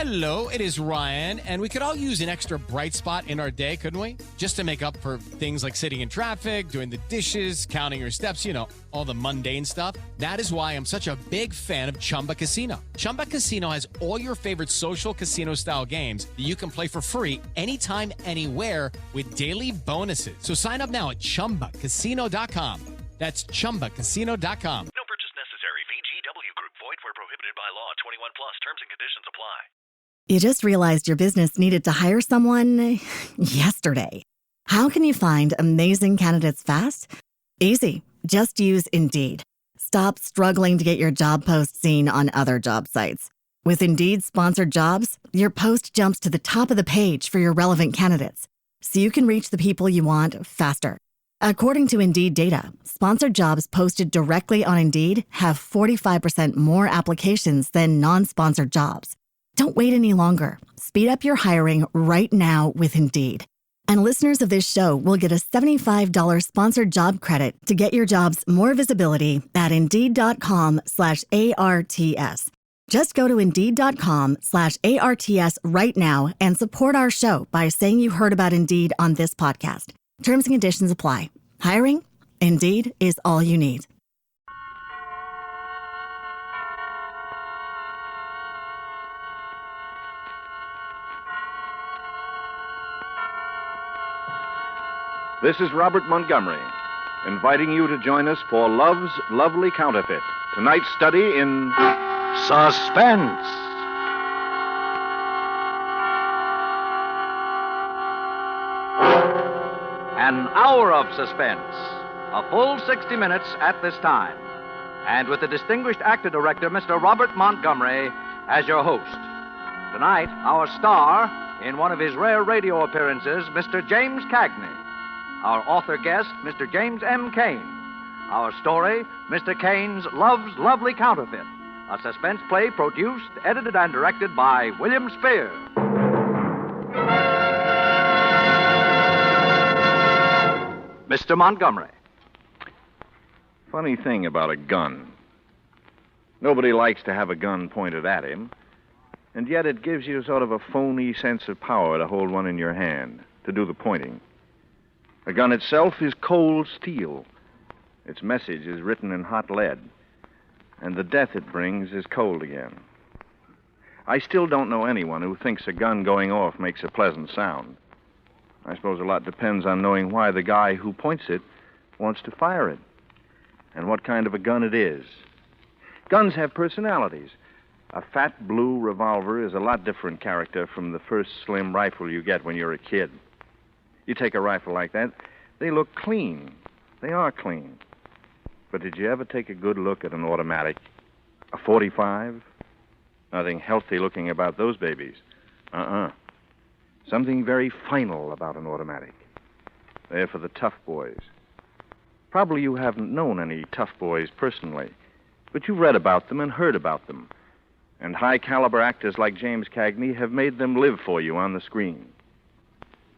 Hello, it is Ryan, and we could all use an extra bright spot in our day, couldn't we? Just to make up for things like sitting in traffic, doing the dishes, counting your steps, you know, all the mundane stuff. That is why I'm such a big fan of Chumba Casino. Chumba Casino has all your favorite social casino-style games that you can play for free anytime, anywhere with daily bonuses. So sign up now at ChumbaCasino.com. That's ChumbaCasino.com. No purchase necessary. VGW Group. Void where prohibited by law. 21 plus. Terms and conditions apply. You just realized your business needed to hire someone yesterday. How can you find amazing candidates fast? Easy. Just use Indeed. Stop struggling to get your job post seen on other job sites. With Indeed sponsored jobs, your post jumps to the top of the page for your relevant candidates, so you can reach the people you want faster. According to Indeed data, sponsored jobs posted directly on Indeed have 45% more applications than non-sponsored jobs. Don't wait any longer. Speed up your hiring right now with Indeed. And listeners of this show will get a $75 sponsored job credit to get your jobs more visibility at Indeed.com/ARTS. Just go to Indeed.com/ARTS right now and support our show by saying you heard about Indeed on this podcast. Terms and conditions apply. Hiring? Indeed is all you need. This is Robert Montgomery, inviting you to join us for Love's Lovely Counterfeit, tonight's study in Suspense. An hour of suspense, a full 60 minutes at this time, and with the distinguished actor-director, Mr. Robert Montgomery, as your host. Tonight, our star, in one of his rare radio appearances, Mr. James Cagney. Our author guest, Mr. James M. Cain. Our story, Mr. Cain's Love's Lovely Counterfeit, a suspense play produced, edited, and directed by William Spear. Mr. Montgomery. Funny thing about a gun. Nobody likes to have a gun pointed at him, and yet it gives you sort of a phony sense of power to hold one in your hand, to do the pointing. The gun itself is cold steel. Its message is written in hot lead, and the death it brings is cold again. I still don't know anyone who thinks a gun going off makes a pleasant sound. I suppose a lot depends on knowing why the guy who points it wants to fire it, and what kind of a gun it is. Guns have personalities. A fat blue revolver is a lot different character from the first slim rifle you get when you're a kid. You take a rifle like that, they look clean. They are clean. But did you ever take a good look at an automatic? A 45? Nothing healthy looking about those babies. Something very final about an automatic. They're for the tough boys. Probably you haven't known any tough boys personally, but you've read about them and heard about them. And high-caliber actors like James Cagney have made them live for you on the screen.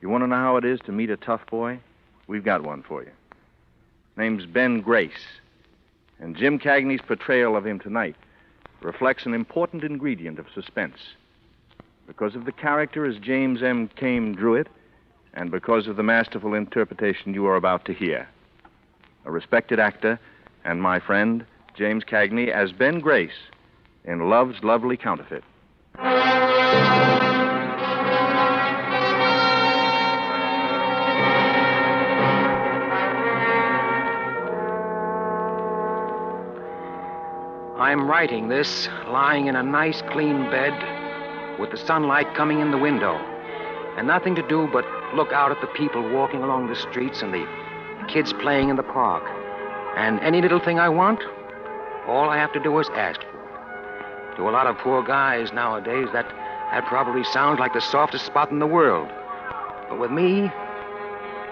You want to know how it is to meet a tough boy? We've got one for you. Name's Ben Grace. And Jim Cagney's portrayal of him tonight reflects an important ingredient of suspense. Because of the character as James M. Cain drew it, and because of the masterful interpretation you are about to hear. A respected actor and my friend, James Cagney, as Ben Grace in Love's Lovely Counterfeit. I'm writing this lying in a nice, clean bed with the sunlight coming in the window and nothing to do but look out at the people walking along the streets and the kids playing in the park. And any little thing I want, all I have to do is ask for it. To a lot of poor guys nowadays, that probably sounds like the softest spot in the world. But with me,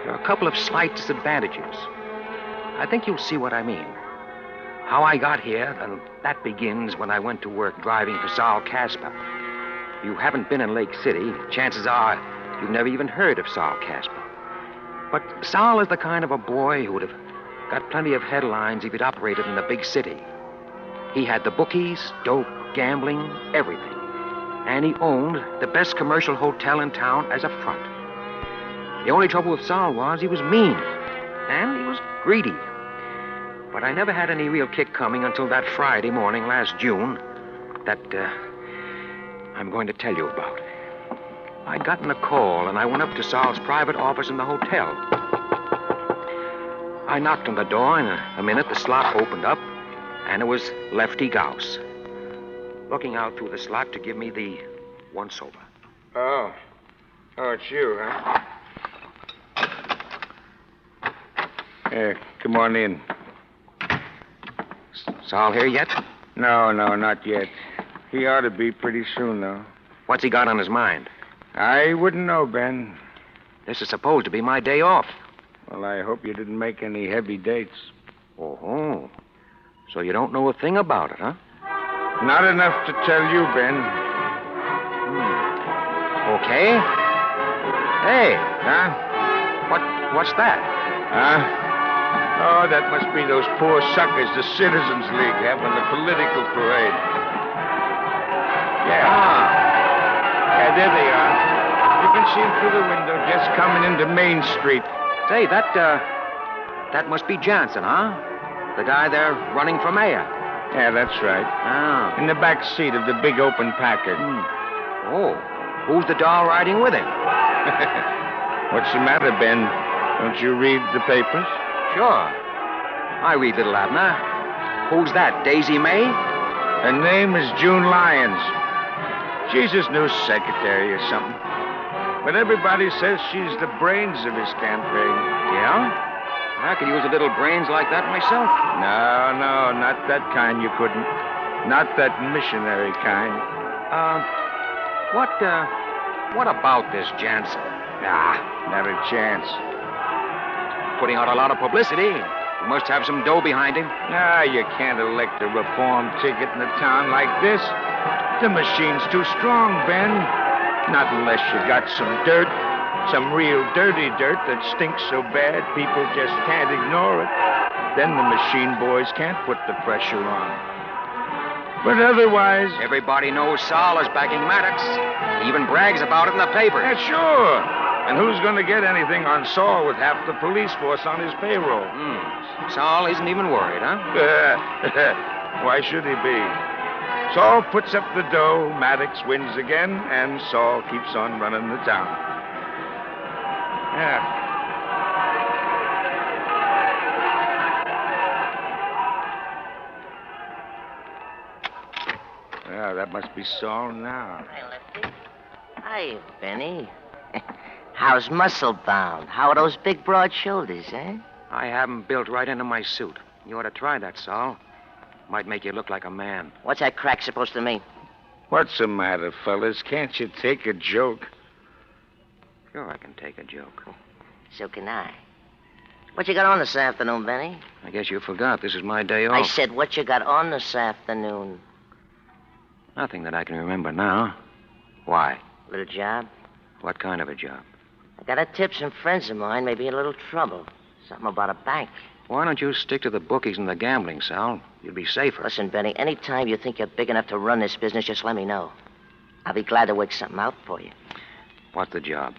there are a couple of slight disadvantages. I think you'll see what I mean. How I got here, and that begins when I went to work driving for Saul Casper. If you haven't been in Lake City, chances are you've never even heard of Saul Casper. But Saul is the kind of a boy who would have got plenty of headlines if he'd operated in a big city. He had the bookies, dope, gambling, everything. and he owned the best commercial hotel in town as a front. The only trouble with Saul was he was mean, and he was greedy. But I never had any real kick coming until that Friday morning last June that I'm going to tell you about. I'd gotten a call, and I went up to Saul's private office in the hotel. I knocked on the door. In a minute, the slot opened up, and it was Lefty Gauss, looking out through the slot to give me the once-over. Oh, it's you, huh? Come on in. Saul here yet? No, not yet. He ought to be pretty soon, though. What's he got on his mind? I wouldn't know, Ben. This is supposed to be my day off. Well, I hope you didn't make any heavy dates. Oh, so you don't know a thing about it, huh? Not enough to tell you, Ben. Okay. Hey. Huh? What's that? Huh? Oh, that must be those poor suckers the Citizens League having the political parade. Yeah. Yeah, there they are. You can see them through the window just coming into Main Street. Say, that must be Jansen, huh? The guy there running for mayor. Yeah, that's right. Oh. In the back seat of the big open Packard. Oh, who's the doll riding with him? What's the matter, Ben? Don't you read the papers? Sure. I read Little Abner. Who's that, Daisy May? Her name is June Lyons. She's his new secretary or something. But everybody says she's the brains of his campaign. Yeah? I could use a little brains like that myself. No, not that kind you couldn't. Not that missionary kind. What about this Jansen? Not a chance. Putting out a lot of publicity. He must have some dough behind him. You can't elect a reform ticket in a town like this. The machine's too strong, Ben. Not unless you got some dirt, some real dirty dirt that stinks so bad people just can't ignore it. Then the machine boys can't put the pressure on. But otherwise... Everybody knows Saul is backing Maddox. He even brags about it in the paper. Yeah, sure. And who's going to get anything on Saul with half the police force on his payroll? Saul isn't even worried, huh? Why should he be? Saul puts up the dough, Maddox wins again, and Saul keeps on running the town. Yeah. Well, that must be Saul now. Hi, Lefty. Hi, Benny. How's muscle bound? How are those big, broad shoulders, eh? I have 'em built right into my suit. You ought to try that, Saul. Might make you look like a man. What's that crack supposed to mean? What's the matter, fellas? Can't you take a joke? Sure, I can take a joke. So can I. What you got on this afternoon, Benny? I guess you forgot this is my day off. I said, what you got on this afternoon? Nothing that I can remember now. Why? Little job? What kind of a job? I got a tip some friends of mine may be in a little trouble. Something about a bank. Why don't you stick to the bookies and the gambling, Sal? You'd be safer. Listen, Benny, anytime you think you're big enough to run this business, just let me know. I'll be glad to work something out for you. What's the job?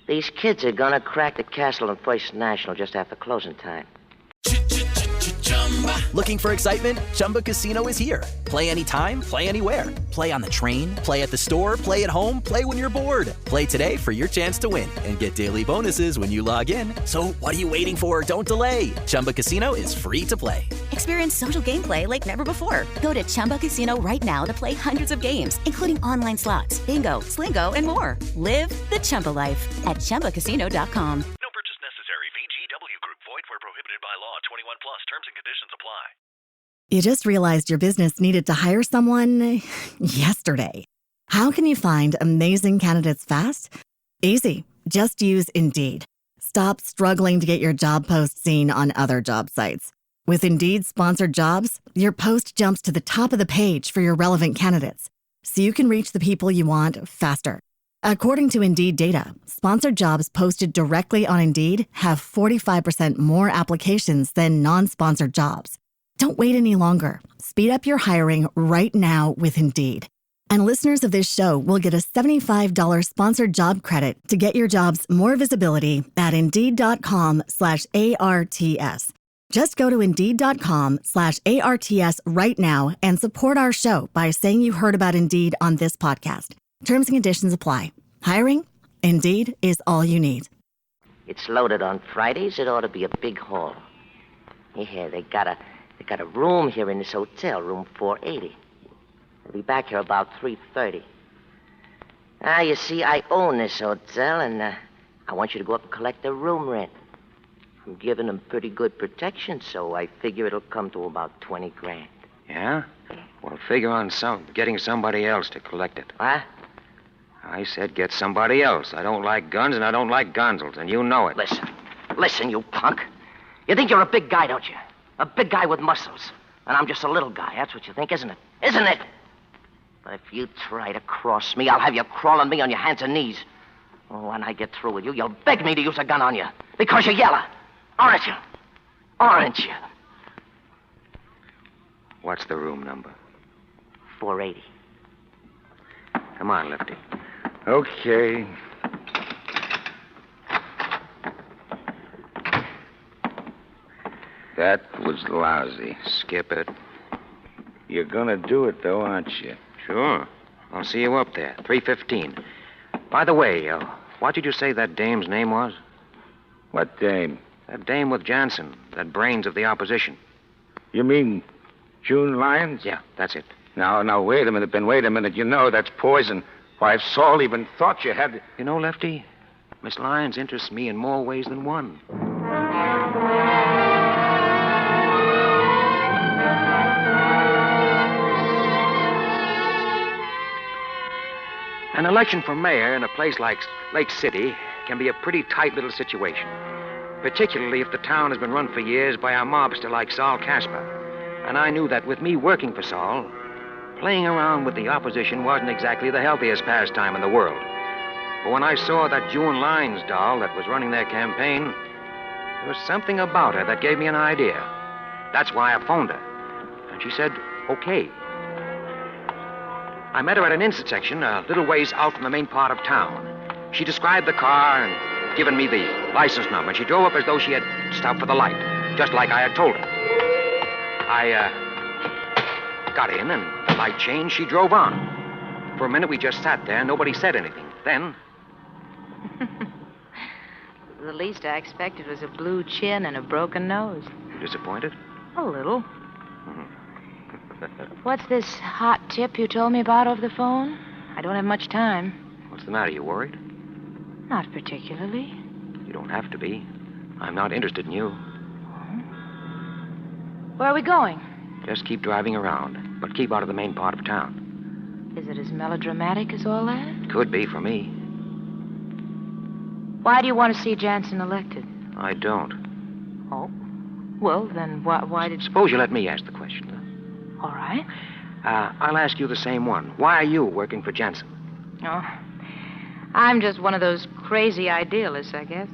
These kids are gonna crack the castle in First National just after closing time. Looking for excitement? Chumba Casino is here. Play anytime, play anywhere. Play on the train, play at the store, play at home, play when you're bored. Play today for your chance to win and get daily bonuses when you log in. So what are you waiting for? Don't delay. Chumba Casino is free to play. Experience social gameplay like never before. Go to Chumba Casino right now to play hundreds of games, including online slots, bingo, Slingo, and more. Live the Chumba life at ChumbaCasino.com. No purchase necessary. VGW Group. Void where prohibited by law. 21 plus. Terms and conditions apply. You just realized your business needed to hire someone yesterday. How can you find amazing candidates fast? Easy. Just use Indeed. Stop struggling to get your job post seen on other job sites. With Indeed sponsored jobs, your post jumps to the top of the page for your relevant candidates, so you can reach the people you want faster. According to Indeed data, sponsored jobs posted directly on Indeed have 45% more applications than non-sponsored jobs. Don't wait any longer. Speed up your hiring right now with Indeed. And listeners of this show will get a $75 sponsored job credit to get your jobs more visibility at Indeed.com/ARTS. Just go to Indeed.com/ARTS right now and support our show by saying you heard about Indeed on this podcast. Terms and conditions apply. Hiring? Indeed is all you need. It's loaded on Fridays. It ought to be a big haul. Yeah, they got a room here in this hotel, room 480. They'll be back here about 3:30. You see, I own this hotel, and I want you to go up and collect the room rent. I'm giving them pretty good protection, so I figure it'll come to about 20 grand. Yeah? Well, figure on getting somebody else to collect it. What? I said get somebody else. I don't like guns, and I don't like gonzels, and you know it. Listen, you punk. You think you're a big guy, don't you? A big guy with muscles. And I'm just a little guy. That's what you think, isn't it? Isn't it? But if you try to cross me, I'll have you crawling me on your hands and knees. Oh, when I get through with you, you'll beg me to use a gun on you. Because you're yellow. Aren't you? Aren't you? What's the room number? 480. Come on, Lefty. Okay. That was lousy. Skip it. You're gonna do it, though, aren't you? Sure. I'll see you up there, 3:15. By the way, what did you say that dame's name was? What dame? That dame with Jansen, that brains of the opposition. You mean June Lyons? Yeah, that's it. Now, wait a minute, Ben, wait a minute. You know that's poison. Why, if Saul even thought you had... You know, Lefty, Miss Lyons interests me in more ways than one. An election for mayor in a place like Lake City can be a pretty tight little situation, particularly if the town has been run for years by a mobster like Saul Casper. And I knew that with me working for Saul, playing around with the opposition wasn't exactly the healthiest pastime in the world. But when I saw that June Lyons doll that was running their campaign, there was something about her that gave me an idea. That's why I phoned her. And she said, okay. I met her at an intersection a little ways out from the main part of town. She described the car and given me the license number. She drove up as though she had stopped for the light, just like I had told her. I got in, and the light changed. She drove on. For a minute, we just sat there, and nobody said anything. Then... The least I expected was a blue chin and a broken nose. Disappointed? A little. What's this hot tip you told me about over the phone? I don't have much time. What's the matter? You worried? Not particularly. You don't have to be. I'm not interested in you. Where are we going? Just keep driving around, but keep out of the main part of town. Is it as melodramatic as all that? Could be for me. Why do you want to see Jansen elected? I don't. Oh? Well, then why did... Suppose you let me ask the question. All right. I'll ask you the same one. Why are you working for Jansen? Oh, I'm just one of those crazy idealists, I guess.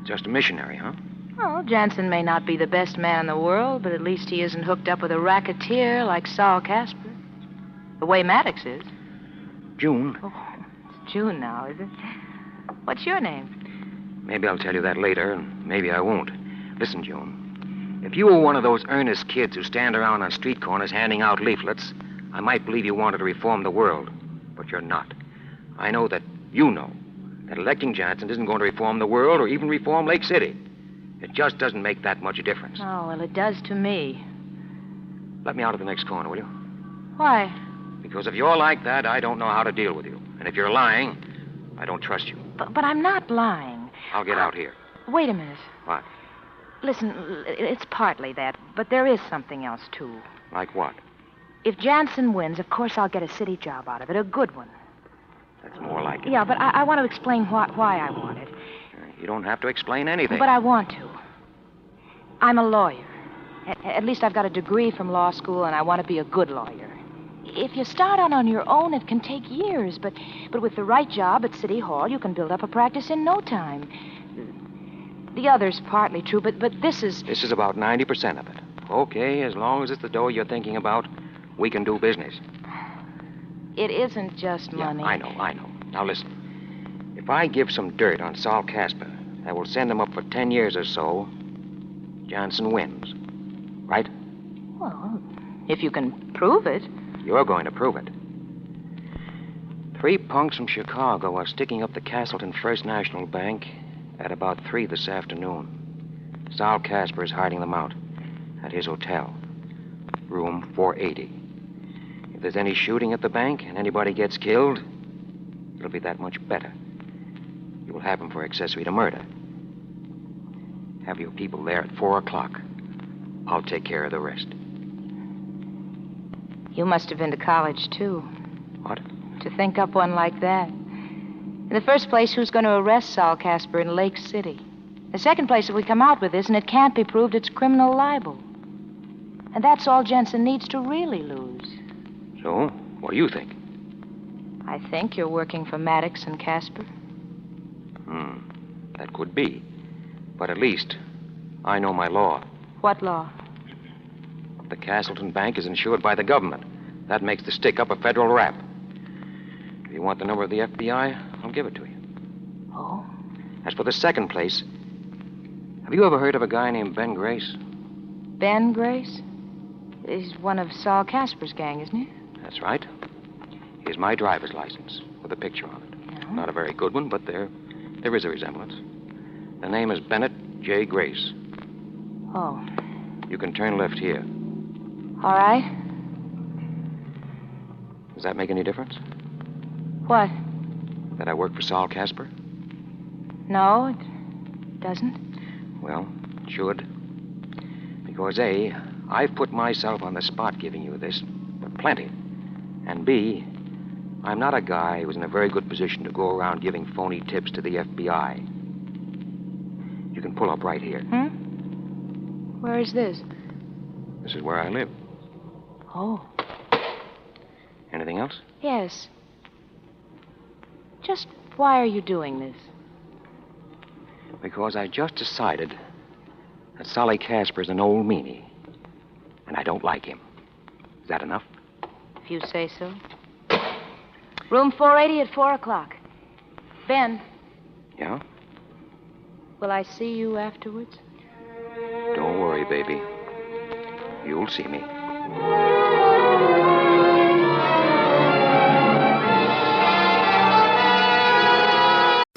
Just a missionary, huh? Well, Jansen may not be the best man in the world, but at least he isn't hooked up with a racketeer like Saul Casper. The way Maddox is. June. Oh, it's June now, is it? What's your name? Maybe I'll tell you that later, and maybe I won't. Listen, June. If you were one of those earnest kids who stand around on street corners handing out leaflets, I might believe you wanted to reform the world. But you're not. I know that you know that electing Jansen isn't going to reform the world or even reform Lake City. It just doesn't make that much a difference. Oh, well, it does to me. Let me out of the next corner, will you? Why? Because if you're like that, I don't know how to deal with you. And if you're lying, I don't trust you. But I'm not lying. I'll get out here. Wait a minute. What? Listen, it's partly that, but there is something else, too. Like what? If Jansen wins, of course I'll get a city job out of it, a good one. That's more like it. Yeah, but I want to explain why I want it. You don't have to explain anything. But I want to. I'm a lawyer. At least I've got a degree from law school, and I want to be a good lawyer. If you start out on your own, it can take years, but with the right job at City Hall, you can build up a practice in no time. The other's partly true, but this is... This is about 90% of it. Okay, as long as it's the dough you're thinking about, we can do business. It isn't just money. Yeah, I know. Now listen. If I give some dirt on Saul Casper, that will send him up for 10 years or so, Johnson wins. Right? Well, if you can prove it. You're going to prove it. 3 punks from Chicago are sticking up the Castleton First National Bank at about 3 this afternoon. Saul Casper is hiding them out at his hotel, room 480. If there's any shooting at the bank and anybody gets killed, it'll be that much better. You will have him for accessory to murder. Have your people there at 4 o'clock. I'll take care of the rest. You must have been to college, too. What? To think up one like that. In the first place, who's going to arrest Saul Casper in Lake City? The second place, if we come out with this and it can't be proved, it's criminal libel. And that's all Jensen needs to really lose. So, what do you think? I think you're working for Maddox and Casper. That could be. But at least, I know my law. What law? The Castleton Bank is insured by the government. That makes the stick-up a federal rap. If you want the number of the FBI, I'll give it to you. Oh? As for the second place, have you ever heard of a guy named Ben Grace? Ben Grace? He's one of Saul Casper's gang, isn't he? That's right. Here's my driver's license with a picture on it. No. Not a very good one, but there is a resemblance. The name is Bennett J. Grace. Oh. You can turn left here. All right. Does that make any difference? What? That I work for Saul Casper? No, it doesn't. Well, it should. Because A, I've put myself on the spot giving you this, but plenty. And B, I'm not a guy who's in a very good position to go around giving phony tips to the FBI. You can pull up right here. Where is this? This is where I live. Oh. Anything else? Yes. Just why are you doing this? Because I just decided that Solly Casper's an old meanie, and I don't like him. Is that enough? If you say so. Room 480 at 4 o'clock. Ben. Yeah? Will I see you afterwards? Don't worry, baby. You'll see me.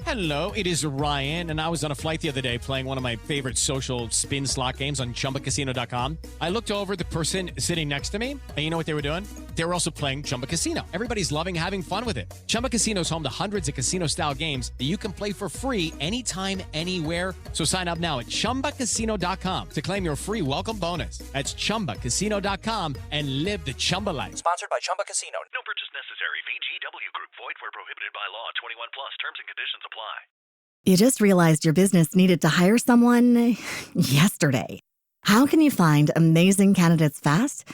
Hello, it is Ryan, and I was on a flight the other day playing one of my favorite social spin slot games on ChumbaCasino.com. I looked over at the person sitting next to me, and you know what they were doing? They were also playing Chumba Casino. Everybody's loving having fun with it. Chumba Casino is home to hundreds of casino-style games that you can play for free anytime, anywhere. So sign up now at ChumbaCasino.com to claim your free welcome bonus. That's ChumbaCasino.com and live the Chumba life. Sponsored by Chumba Casino. No purchase necessary. VGW Group. Void where prohibited by law. 21 plus. Terms and conditions apply. You just realized your business needed to hire someone yesterday. How can you find amazing candidates fast?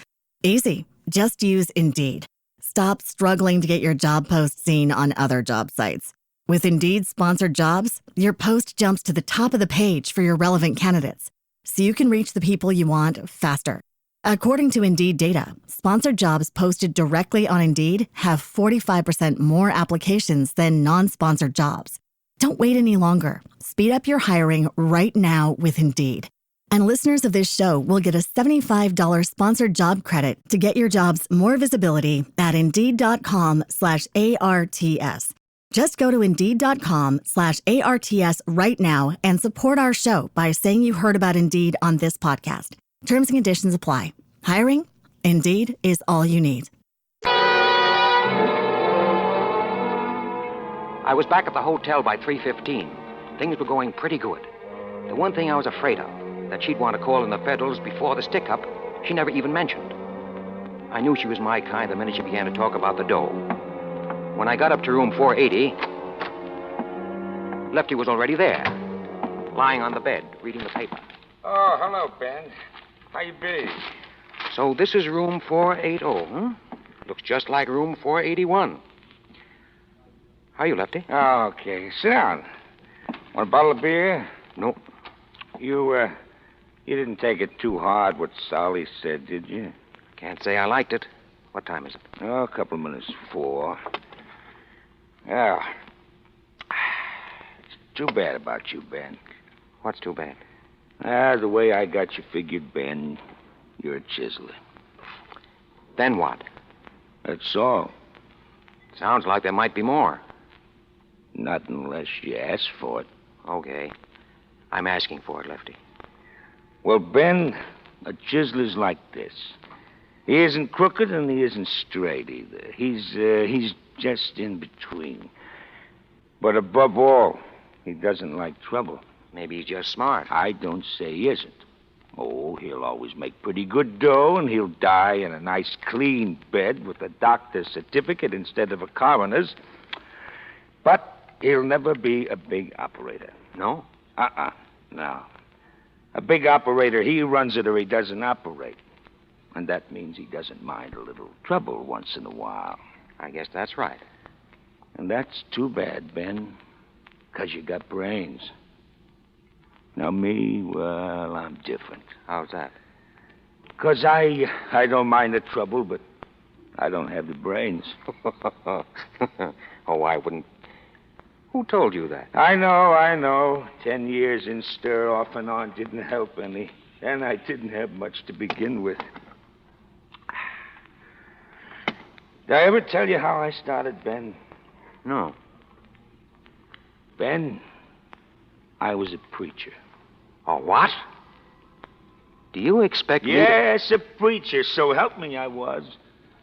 Easy. Just use Indeed. Stop struggling to get your job post seen on other job sites. With Indeed sponsored jobs, your post jumps to the top of the page for your relevant candidates, so you can reach the people you want faster. According to Indeed data, sponsored jobs posted directly on Indeed have 45% more applications than non-sponsored jobs. Don't wait any longer. Speed up your hiring right now with Indeed. And listeners of this show will get a $75 sponsored job credit to get your jobs more visibility at Indeed.com/ARTS. Just go to Indeed.com/ARTS right now and support our show by saying you heard about Indeed on this podcast. Terms and conditions apply. Hiring? Indeed is all you need. I was back at the hotel by 3:15. Things were going pretty good. The one thing I was afraid of, that she'd want to call in the Federals before the stick-up, she never even mentioned. I knew she was my kind the minute she began to talk about the dough. When I got up to room 480, Lefty was already there, lying on the bed, reading the paper. Oh, hello, Ben. How you be? So this is room 480, huh? Looks just like room 481. How are you, Lefty? Okay, sit down. Want a bottle of beer? Nope. You didn't take it too hard what Solly said, did you? Can't say I liked it. What time is it? Oh, a couple of minutes before. Yeah. It's too bad about you, Ben. What's too bad? The way I got you figured, Ben, you're a chiseler. Then what? That's all. Sounds like there might be more. Not unless you ask for it. Okay. I'm asking for it, Lefty. Well, Ben, a chiseler's like this. He isn't crooked and he isn't straight either. He's just in between. But above all, he doesn't like trouble. Maybe he's just smart. I don't say he isn't. Oh, he'll always make pretty good dough, and he'll die in a nice, clean bed with a doctor's certificate instead of a coroner's. But he'll never be a big operator. No? No. A big operator, he runs it or he doesn't operate. And that means he doesn't mind a little trouble once in a while. I guess that's right. And that's too bad, Ben, 'cause you got brains. Now, me, well, I'm different. How's that? 'Cause I don't mind the trouble, but I don't have the brains. Oh, I wouldn't. Who told you that? I know. 10 years in stir off and on didn't help any. And I didn't have much to begin with. Did I ever tell you how I started, Ben? No. Ben, I was a preacher. A what? Do you expect me to... Yes, a preacher. So help me, I was.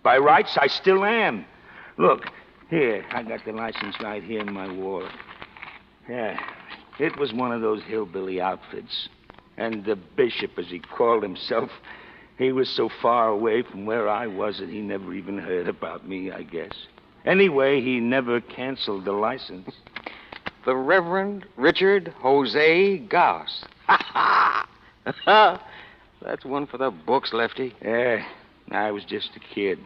By rights, I still am. Look, here, I got the license right here in my wallet. Yeah, it was one of those hillbilly outfits. And the bishop, as he called himself, he was so far away from where I was that he never even heard about me, I guess. Anyway, he never canceled the license. The Reverend Richard Jose Gauss. That's one for the books, Lefty. Yeah, I was just a kid.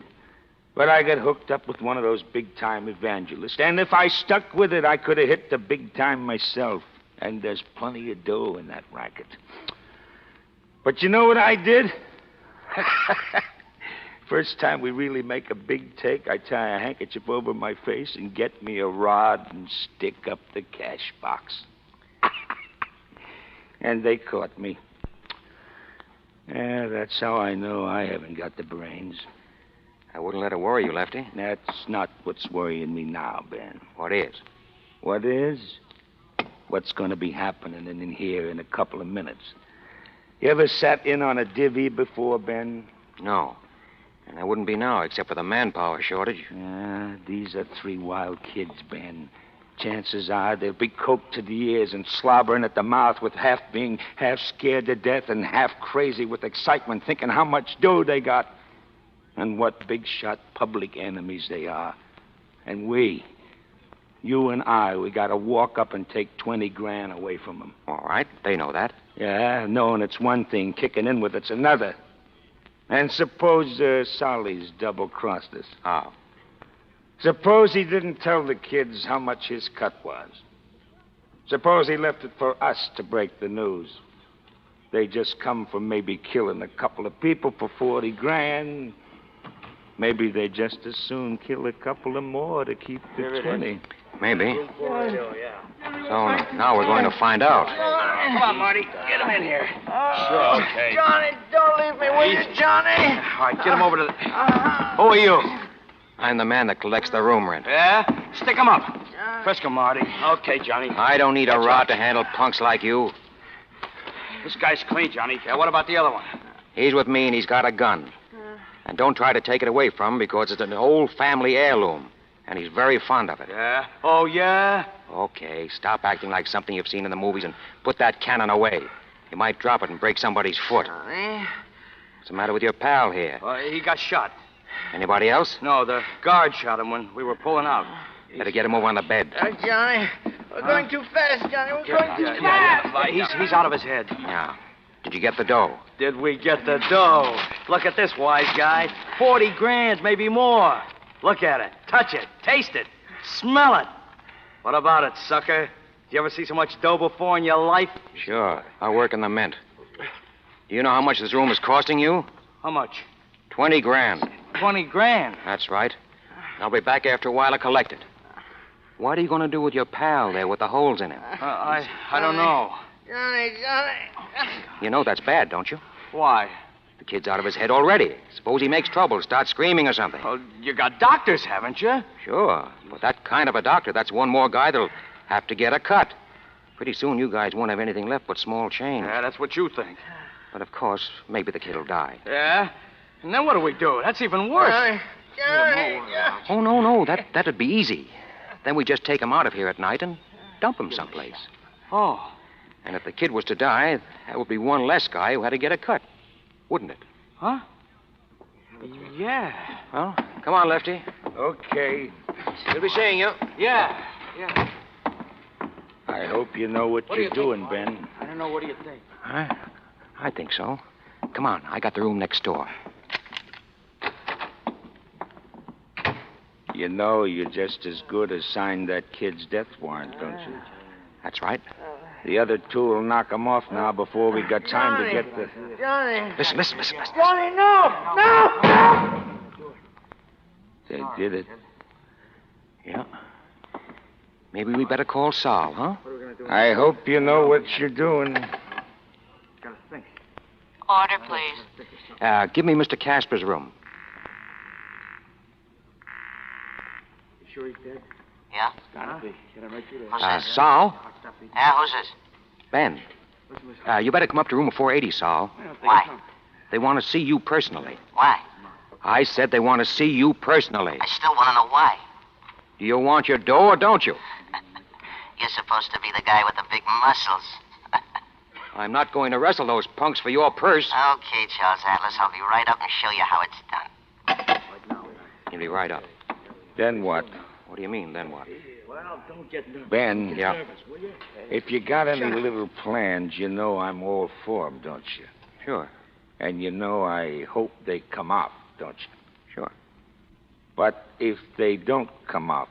But I got hooked up with one of those big-time evangelists. And if I stuck with it, I could have hit the big time myself. And there's plenty of dough in that racket. But you know what I did? First time we really make a big take, I tie a handkerchief over my face and get me a rod and stick up the cash box. And they caught me. Yeah, that's how I know I haven't got the brains. I wouldn't let it worry you, Lefty. That's not what's worrying me now, Ben. What is? What is? What's going to be happening in here in a couple of minutes. You ever sat in on a divvy before, Ben? No. And I wouldn't be now, except for the manpower shortage. These are 3 wild kids, Ben. Chances are they'll be coked to the ears and slobbering at the mouth with being half scared to death and half crazy with excitement, thinking how much dough they got and what big-shot public enemies they are. And we, you and I, we got to walk up and take 20 grand away from them. All right, they know that. Yeah, knowing it's one thing, kicking in with it's another. And suppose Solly's double-crossed us. How? Suppose he didn't tell the kids how much his cut was. Suppose he left it for us to break the news. They just come from maybe killing a couple of people for 40 grand. Maybe they just as soon kill a couple of more to keep the 20. Maybe. So now we're going to find out. Come on, Marty. Get him in here. Sure, okay. Johnny, don't leave me, will you, Johnny? All right, get him over to the... Who are you? I'm the man that collects the room rent. Yeah? Stick him up. Frisk him, Marty. Okay, Johnny. I don't need a rod to handle punks like you. This guy's clean, Johnny. Yeah, what about the other one? He's with me and he's got a gun. And don't try to take it away from him because it's an old family heirloom. And he's very fond of it. Yeah? Oh, yeah? Okay, stop acting like something you've seen in the movies and put that cannon away. You might drop it and break somebody's foot. What's the matter with your pal here? He got shot. Anybody else? No, the guard shot him when we were pulling out. Better get him over on the bed. Johnny, we're going too fast, Johnny. We're going too fast. He's out of his head. Yeah. Did you get the dough? Did we get the dough? Look at this, wise guy. 40 grand, maybe more. Look at it. Touch it. Taste it. Smell it. What about it, sucker? Did you ever see so much dough before in your life? Sure. I work in the mint. Do you know how much this room is costing you? How much? 20 grand. 20 grand. That's right. I'll be back after a while to collect it. What are you going to do with your pal there with the holes in him? I don't know. Johnny. You know that's bad, don't you? Why? The kid's out of his head already. Suppose he makes trouble, starts screaming or something. Well, you got doctors, haven't you? Sure. But that kind of a doctor, that's one more guy that'll have to get a cut. Pretty soon you guys won't have anything left but small change. Yeah, that's what you think. But of course, maybe the kid'll die. Yeah? And then what do we do? That's even worse. Oh, no. That'd be easy. Then we just take him out of here at night and dump him someplace. Oh. And if the kid was to die, that would be one less guy who had to get a cut. Wouldn't it? Huh? Yeah. Well, come on, Lefty. Okay. We'll be seeing you. Yeah. I hope you know what you're doing, Ben. I don't know. What do you think? I think so. Come on, I got the room next door. You know you're just as good as signing that kid's death warrant, don't you? That's right. The other two will knock him off now before we got time to get the... Johnny. Listen. Johnny, no! They did it. Yeah. Maybe we better call Sal, huh? I hope you know what you're doing. Order, please. Give me Mr. Casper's room. You sure he's dead? Yeah? Gotta be. Sal? Yeah, who's this? Ben. You better come up to room 480, Sal. Why? They want to see you personally. Why? I said they want to see you personally. I still want to know why. Do you want your dough or don't you? You're supposed to be the guy with the big muscles. I'm not going to wrestle those punks for your purse. Okay, Charles Atlas, I'll be right up and show you how it's done. You'll be right up. Then what? What do you mean, then what? Ben. Yeah. If you got any little plans, you know I'm all for them, don't you? Sure. And you know I hope they come off, don't you? Sure. But if they don't come off,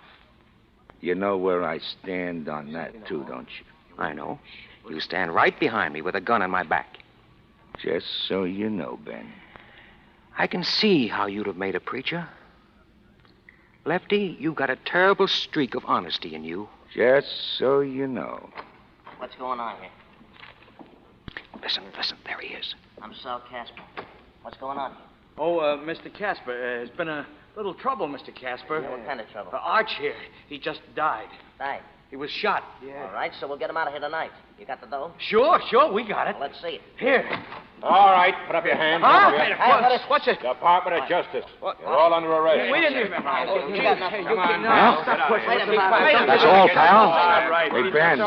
you know where I stand on that, too, don't you? I know. You stand right behind me with a gun on my back. Just so you know, Ben. I can see how you'd have made a preacher. Lefty, you got a terrible streak of honesty in you. Just so you know. What's going on here? Listen, there he is. I'm Sal Casper. What's going on here? Oh, Mr. Casper, there's been a little trouble, Mr. Casper. What kind of trouble? Arch here, he just died. Died? He was shot. All right, so we'll get him out of here tonight. You got the dough? Sure, we got it. Well, let's see it. Here. All right, put up your hands. Huh? Hey, What's it? Department of Justice. You're all under arrest. We didn't even... You got nothing. Come on now. Stop pushing. Wait a minute. That's all, pal. Hey, Ben,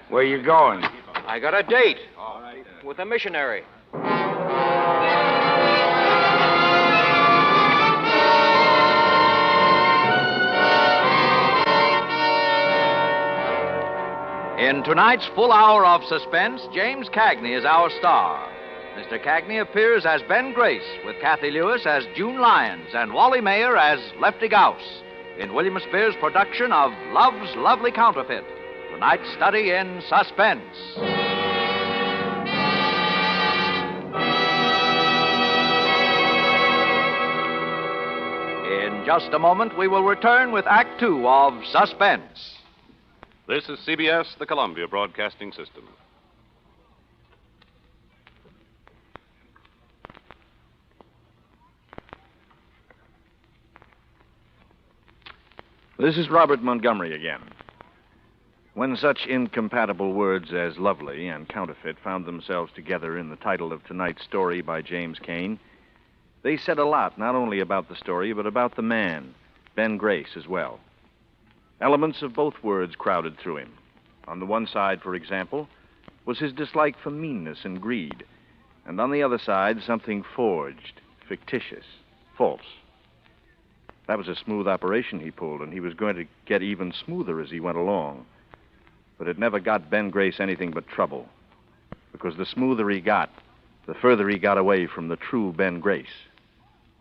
where you going? I got a date with a missionary. In tonight's full hour of suspense, James Cagney is our star. Mr. Cagney appears as Ben Grace, with Kathy Lewis as June Lyons and Wally Mayer as Lefty Gauss, in William Spears' production of Love's Lovely Counterfeit, tonight's study in suspense. In just a moment, we will return with Act Two of Suspense. This is CBS, the Columbia Broadcasting System. This is Robert Montgomery again. When such incompatible words as lovely and counterfeit found themselves together in the title of tonight's story by James Cain, they said a lot, not only about the story, but about the man, Ben Grace, as well. Elements of both words crowded through him. On the one side, for example, was his dislike for meanness and greed, and on the other side, something forged, fictitious, false. That was a smooth operation he pulled, and he was going to get even smoother as he went along. But it never got Ben Grace anything but trouble, because the smoother he got, the further he got away from the true Ben Grace.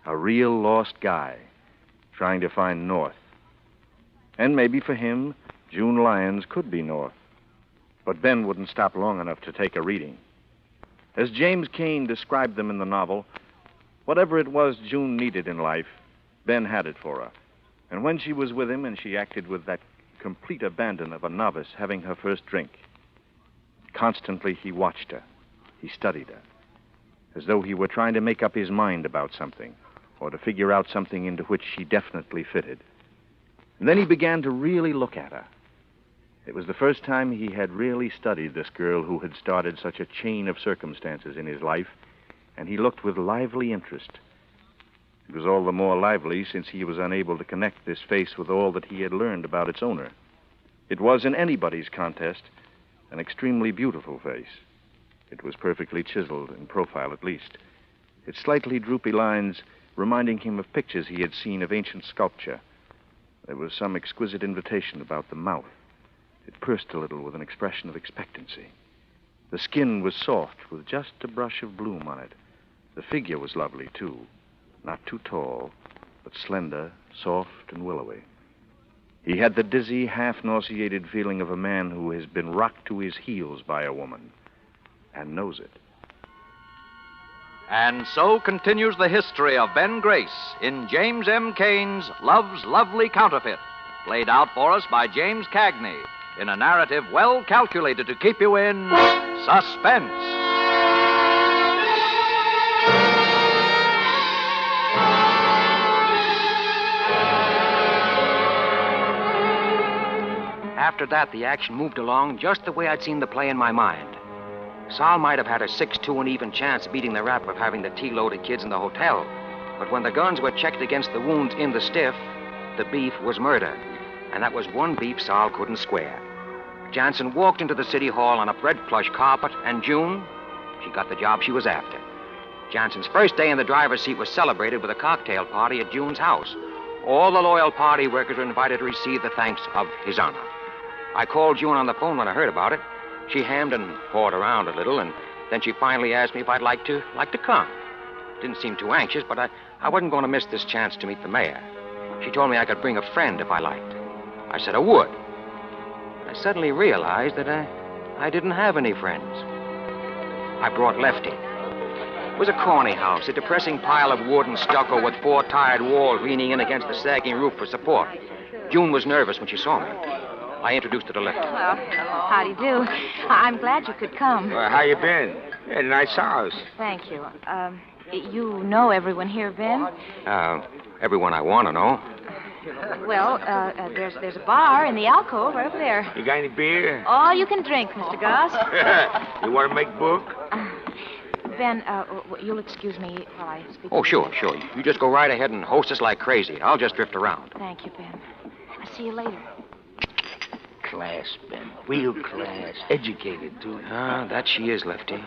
A real lost guy, trying to find North. And maybe for him, June Lyons could be North. But Ben wouldn't stop long enough to take a reading. As James Cain described them in the novel, Whatever it was June needed in life, Ben had it for her. And when she was with him and she acted with that complete abandon of a novice having her first drink, constantly he watched her. He studied her, as though he were trying to make up his mind about something, or to figure out something into which she definitely fitted. And then he began to really look at her. It was the first time he had really studied this girl who had started such a chain of circumstances in his life, and he looked with lively interest. It was all the more lively since he was unable to connect this face with all that he had learned about its owner. It was, in anybody's contest, an extremely beautiful face. It was perfectly chiseled in profile, at least, its slightly droopy lines reminding him of pictures he had seen of ancient sculpture. There was some exquisite invitation about the mouth. It pursed a little with an expression of expectancy. The skin was soft with just a brush of bloom on it. The figure was lovely, too. Not too tall, but slender, soft, and willowy. He had the dizzy, half-nauseated feeling of a man who has been rocked to his heels by a woman and knows it. And so continues the history of Ben Grace in James M. Cain's Love's Lovely Counterfeit, played out for us by James Cagney in a narrative well calculated to keep you in suspense. After that, the action moved along just the way I'd seen the play in my mind. Sal might have had a 6-2 and even chance beating the rap of having the tea-loaded kids in the hotel. But when the guns were checked against the wounds in the stiff, the beef was murder. And that was one beef Sal couldn't square. Jansen walked into the city hall on a red plush carpet, and June, she got the job she was after. Jansen's first day in the driver's seat was celebrated with a cocktail party at June's house. All the loyal party workers were invited to receive the thanks of His Honor. I called June on the phone when I heard about it. She hammed and hawed around a little, and then she finally asked me if I'd like to come. Didn't seem too anxious, but I wasn't going to miss this chance to meet the mayor. She told me I could bring a friend if I liked. I said I would. I suddenly realized that I didn't have any friends. I brought Lefty. It was a corny house, a depressing pile of wood and stucco with 4 tired walls leaning in against the sagging roof for support. June was nervous when she saw me. I introduced her to Lefty. Well, how do you do? I'm glad you could come. How you been? Yeah, nice house. Thank you. You know everyone here, Ben? Everyone I want to know. Well, there's a bar in the alcove right over there. You got any beer? All you can drink, Mr. Goss. You want to make book? Ben, you'll excuse me while I speak. Oh, sure. You just go right ahead and host us like crazy. I'll just drift around. Thank you, Ben. I'll see you later. Class, Ben. Real class. Educated, too. Ah, that she is, Lefty.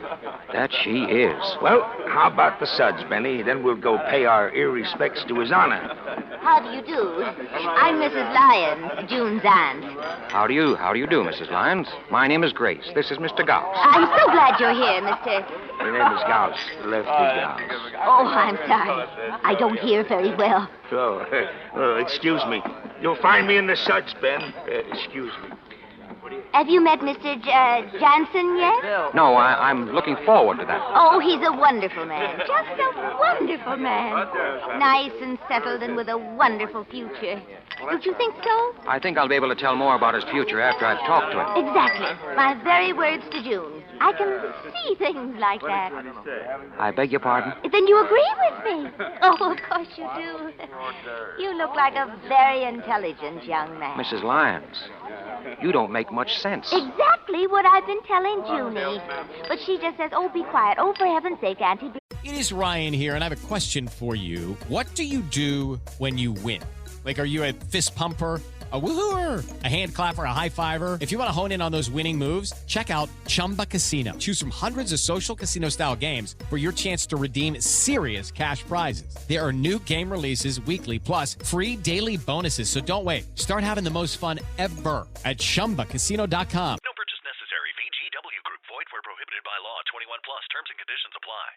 That she is. Well, how about the suds, Benny? Then we'll go pay our respects to His Honor. How do you do? I'm Mrs. Lyons, June's aunt. How do you do, Mrs. Lyons? My name is Grace. This is Mr. Gauss. I'm so glad you're here, Mr. Your name is Gauss. Lefty Gauss. Oh, I'm sorry. I don't hear very well. Oh, excuse me. You'll find me in the suds, Ben. Excuse me. Have you met Mr. Jansen yet? No, I'm looking forward to that. Oh, he's a wonderful man. Just a wonderful man. Nice and settled and with a wonderful future. Don't you think so? I think I'll be able to tell more about his future after I've talked to him. Exactly. My very words to June. I can see things like that. I beg your pardon? Then you agree with me? Oh, of course you do. You look like a very intelligent young man. Mrs. Lyons, you don't make much sense. Exactly what I've been telling Junie. But she just says, oh, be quiet. Oh, for heaven's sake, Auntie. It is Ryan here, and I have a question for you. What do you do when you win? Like, are you a fist pumper, a woohooer, a hand clapper, a high fiver? If you want to hone in on those winning moves, check out Chumba Casino. Choose from hundreds of social casino-style games for your chance to redeem serious cash prizes. There are new game releases weekly, plus free daily bonuses. So don't wait. Start having the most fun ever at ChumbaCasino.com. No purchase necessary. VGW Group. Void where prohibited by law. 21 plus. Terms and conditions apply.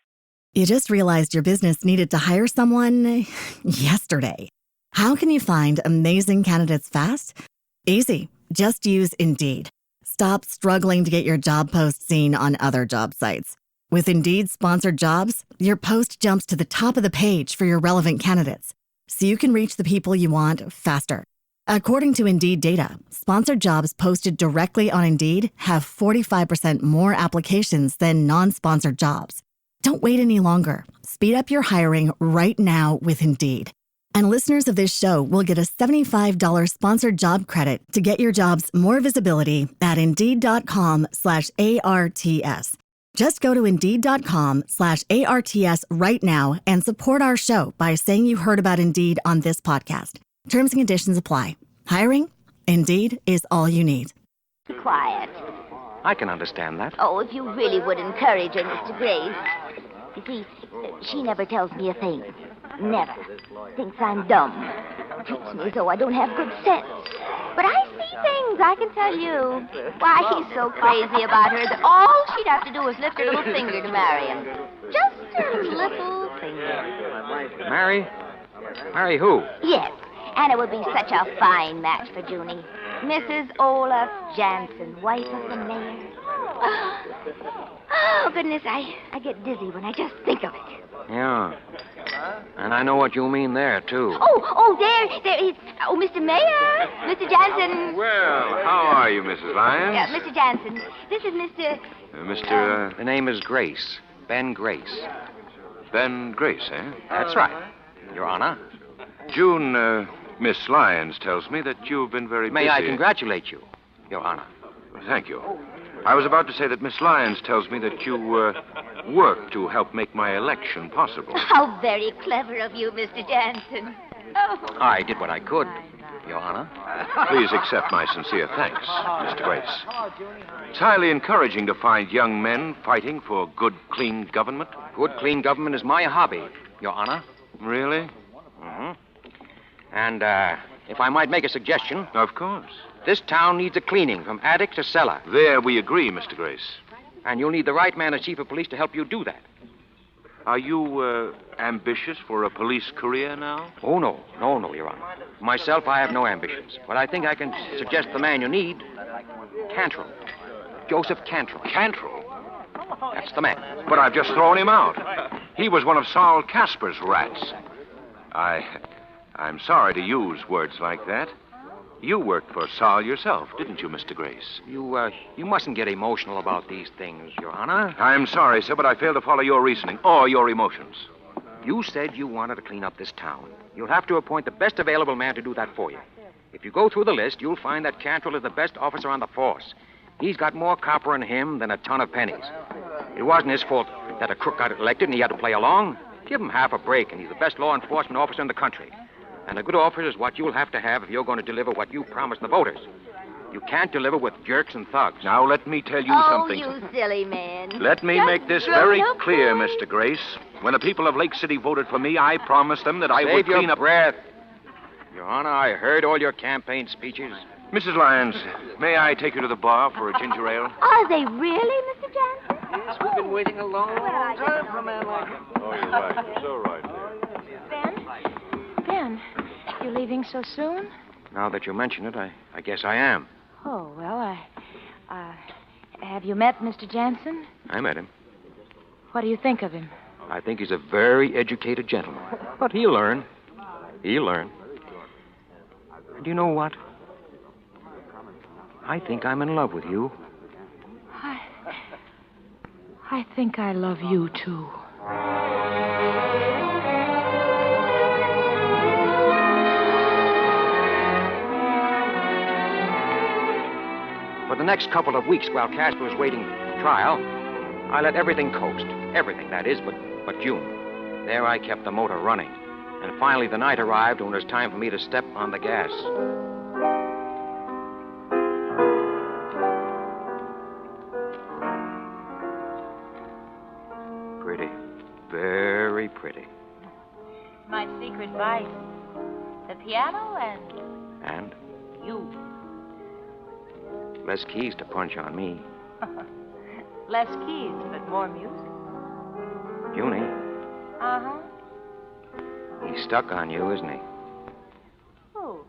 You just realized your business needed to hire someone yesterday. How can you find amazing candidates fast? Easy. Just use Indeed. Stop struggling to get your job post seen on other job sites. With Indeed sponsored jobs, your post jumps to the top of the page for your relevant candidates, so you can reach the people you want faster. According to Indeed data, sponsored jobs posted directly on Indeed have 45% more applications than non-sponsored jobs. Don't wait any longer. Speed up your hiring right now with Indeed. And listeners of this show will get a $75 sponsored job credit to get your jobs more visibility at Indeed.com/ARTS. Just go to Indeed.com/ARTS right now and support our show by saying you heard about Indeed on this podcast. Terms and conditions apply. Hiring? Indeed is all you need. Quiet. I can understand that. Oh, if you really would encourage her, Mr. Grace. You see, she never tells me a thing. Never. Thinks I'm dumb. Treats me as though I don't have good sense. But I see things, I can tell you. Why, he's so crazy about her that all she'd have to do is lift her little finger to marry him. Just her little finger. Marry? Marry who? Yes, and it would be such a fine match for Junie. Mrs. Olaf Jansen, wife of the mayor. Oh, goodness, I get dizzy when I just think of it. Yeah. And I know what you mean there, too. There, it's... Oh, Mr. Mayor, Mr. Jansen. Well, how are you, Mrs. Lyons? Yeah, Mr. Jansen. This is Mr... The name is Grace. Ben Grace. Ben Grace, eh? That's right, Your Honor. June, Miss Lyons tells me that you've been very busy. May I congratulate you, Your Honor? Thank you. I was about to say that Miss Lyons tells me that you worked to help make my election possible. How very clever of you, Mr. Jansen. Oh. I did what I could, Your Honor. Please accept my sincere thanks, Mr. Grace. It's highly encouraging to find young men fighting for good, clean government. Good, clean government is my hobby, Your Honor. Really? Mm-hmm. And, if I might make a suggestion... Of course. This town needs a cleaning from attic to cellar. There we agree, Mr. Grace. And you'll need the right man as chief of police to help you do that. Are you, ambitious for a police career now? Oh, no, Your Honor. Myself, I have no ambitions. But I think I can suggest the man you need. Cantrell. Joseph Cantrell. Cantrell? That's the man. But I've just thrown him out. He was one of Saul Casper's rats. I'm sorry to use words like that. You worked for Saul yourself, didn't you, Mr. Grace? You mustn't get emotional about these things, Your Honor. I'm sorry, sir, but I fail to follow your reasoning or your emotions. You said you wanted to clean up this town. You'll have to appoint the best available man to do that for you. If you go through the list, you'll find that Cantrell is the best officer on the force. He's got more copper in him than a ton of pennies. It wasn't his fault that a crook got elected and he had to play along. Give him half a break, and he's the best law enforcement officer in the country. And a good officer is what you'll have to have if you're going to deliver what you promised the voters. You can't deliver with jerks and thugs. Now, let me tell you something. Oh, you silly man. Let me make this very clear, Mr. Grace. When the people of Lake City voted for me, I promised them that I would clean up... Save your breath. Your Honor, I heard all your campaign speeches. Mrs. Lyons, may I take you to the bar for a ginger ale? Are they really, Mr. Jansen? Yes, we've been waiting a long time for a man like him. Oh, you're right. You're so right, dear. Ben, you leaving so soon? Now that you mention it, I guess I am. Oh, well, have you met Mr. Jansen? I met him. What do you think of him? I think he's a very educated gentleman. But he'll learn. He'll learn. And you know what? I think I'm in love with you. I think I love you, too. For the next couple of weeks, while Casper was waiting trial, I let everything coast. Everything, that is, but June. There I kept the motor running. And finally the night arrived when it was time for me to step on the gas. Pretty. Very pretty. My secret vice. The piano And? you. Less keys to punch on me. Less keys, but more music. Junie, Uh-huh. he's stuck on you, isn't he? Who?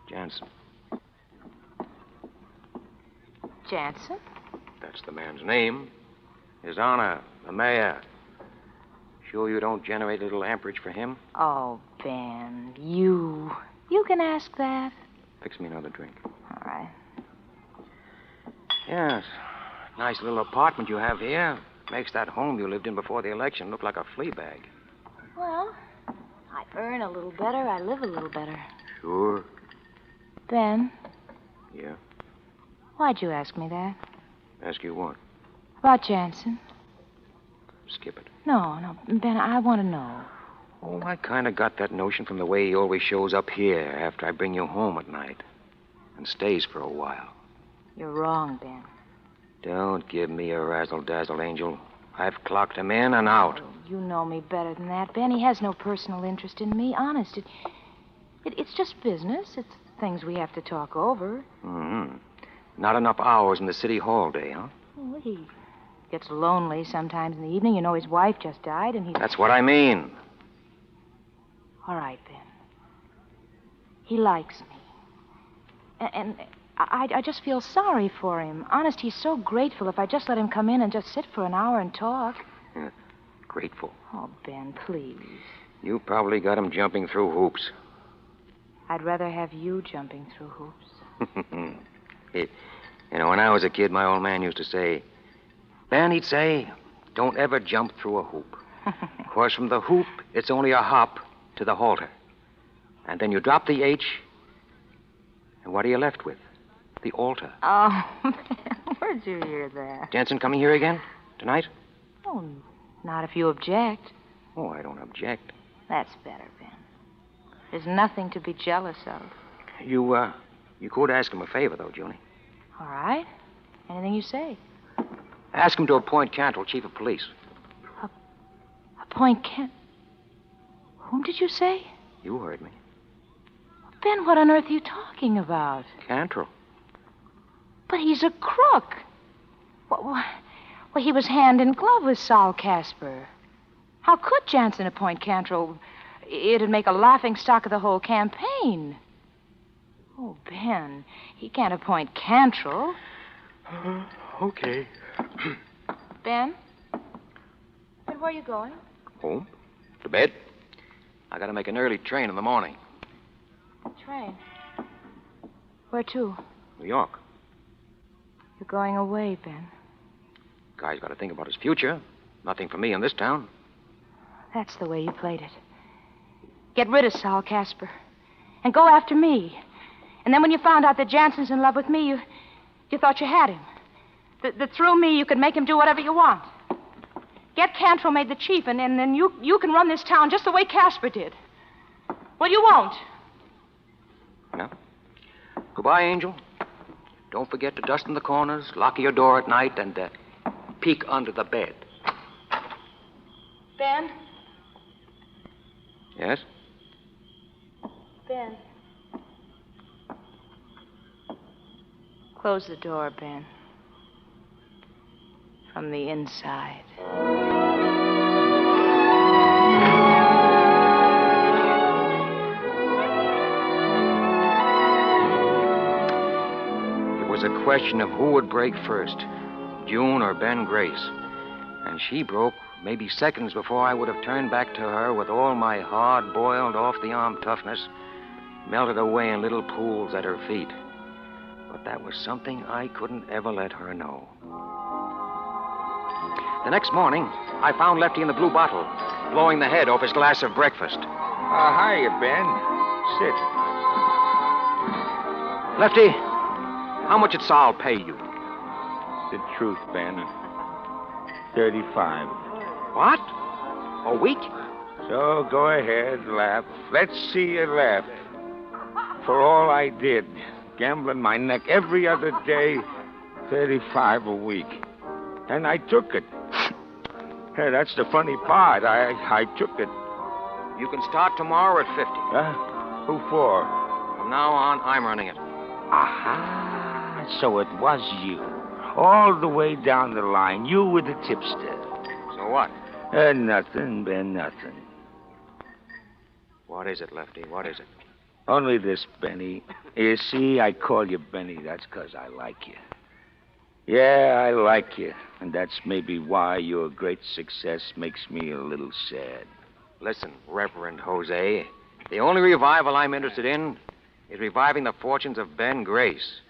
Jansen. Jansen? That's the man's name. His Honor, the mayor. Sure you don't generate a little amperage for him? Oh, Ben, you can ask that. Fix me another drink. All right. Yes. Nice little apartment you have here. Makes that home you lived in before the election look like a flea bag. Well, I earn a little better. I live a little better. Sure. Ben, Yeah? why'd you ask me that? Ask you what? About Jansen? Skip it. No, Ben, I want to know. Oh, I kind of got that notion from the way he always shows up here after I bring you home at night. And stays for a while. You're wrong, Ben. Don't give me a razzle-dazzle, Angel. I've clocked him in and out. Oh, you know me better than that, Ben. He has no personal interest in me. Honest. It's just business. It's things we have to talk over. Mm-hmm. Not enough hours in the city hall day, huh? Well, he gets lonely sometimes in the evening. You know, his wife just died, and he... That's what I mean. All right, Ben. He likes me. And I just feel sorry for him. Honest, he's so grateful if I just let him come in and just sit for an hour and talk. Yeah, grateful. Oh, Ben, please. You probably got him jumping through hoops. I'd rather have you jumping through hoops. You know, when I was a kid, my old man used to say, Ben, he'd say, don't ever jump through a hoop. Of course, from the hoop, it's only a hop to the halter. And then you drop the H, and what are you left with? The altar. Oh, Ben, where'd you hear that? Jensen coming here again? Tonight? Oh, not if you object. Oh, I don't object. That's better, Ben. There's nothing to be jealous of. You could ask him a favor, though, Junie. All right. Anything you say. Ask him to appoint Cantrell chief of police. Appoint Whom did you say? You heard me. Ben, what on earth are you talking about? Cantrell. But he's a crook. Well, he was hand in glove with Saul Casper. How could Jansen appoint Cantrell? It'd make a laughing stock of the whole campaign. Oh, Ben, he can't appoint Cantrell. Okay. Ben? Ben, where are you going? Home. To bed. I gotta make an early train in the morning. Train. Where to? New York. You're going away, Ben. Guy's gotta think about his future. Nothing for me in this town. That's the way you played it. Get rid of Saul Casper. And go after me. And then when you found out that Jansen's in love with me, you thought you had him. That through me you could make him do whatever you want. Get Cantrell made the chief, and then you can run this town just the way Casper did. Well, you won't. No. Goodbye, Angel. Don't forget to dust in the corners, lock your door at night, and peek under the bed. Ben? Yes? Ben. Close the door, Ben. From the inside. It was a question of who would break first, June or Ben Grace. And she broke maybe seconds before I would have turned back to her with all my hard-boiled, off-the-arm toughness melted away in little pools at her feet. But that was something I couldn't ever let her know. The next morning, I found Lefty in the blue bottle, blowing the head off his glass of breakfast. Hiya, Ben. Sit. Lefty, how much did Saul pay you? The truth, Ben. 35. What? A week? So go ahead, laugh. Let's see you laugh. For all I did, gambling my neck every other day, 35 a week. And I took it. Hey, that's the funny part. I took it. You can start tomorrow at 50. Who for? From now on, I'm running it. Aha. So it was you. All the way down the line. You were the tipster. So what? Nothing, Ben, nothing. What is it, Lefty? What is it? Only this, Benny. You see, I call you Benny. That's 'cause I like you. Yeah, I like you. And that's maybe why your great success makes me a little sad. Listen, Reverend Jose, the only revival I'm interested in is reviving the fortunes of Ben Grace.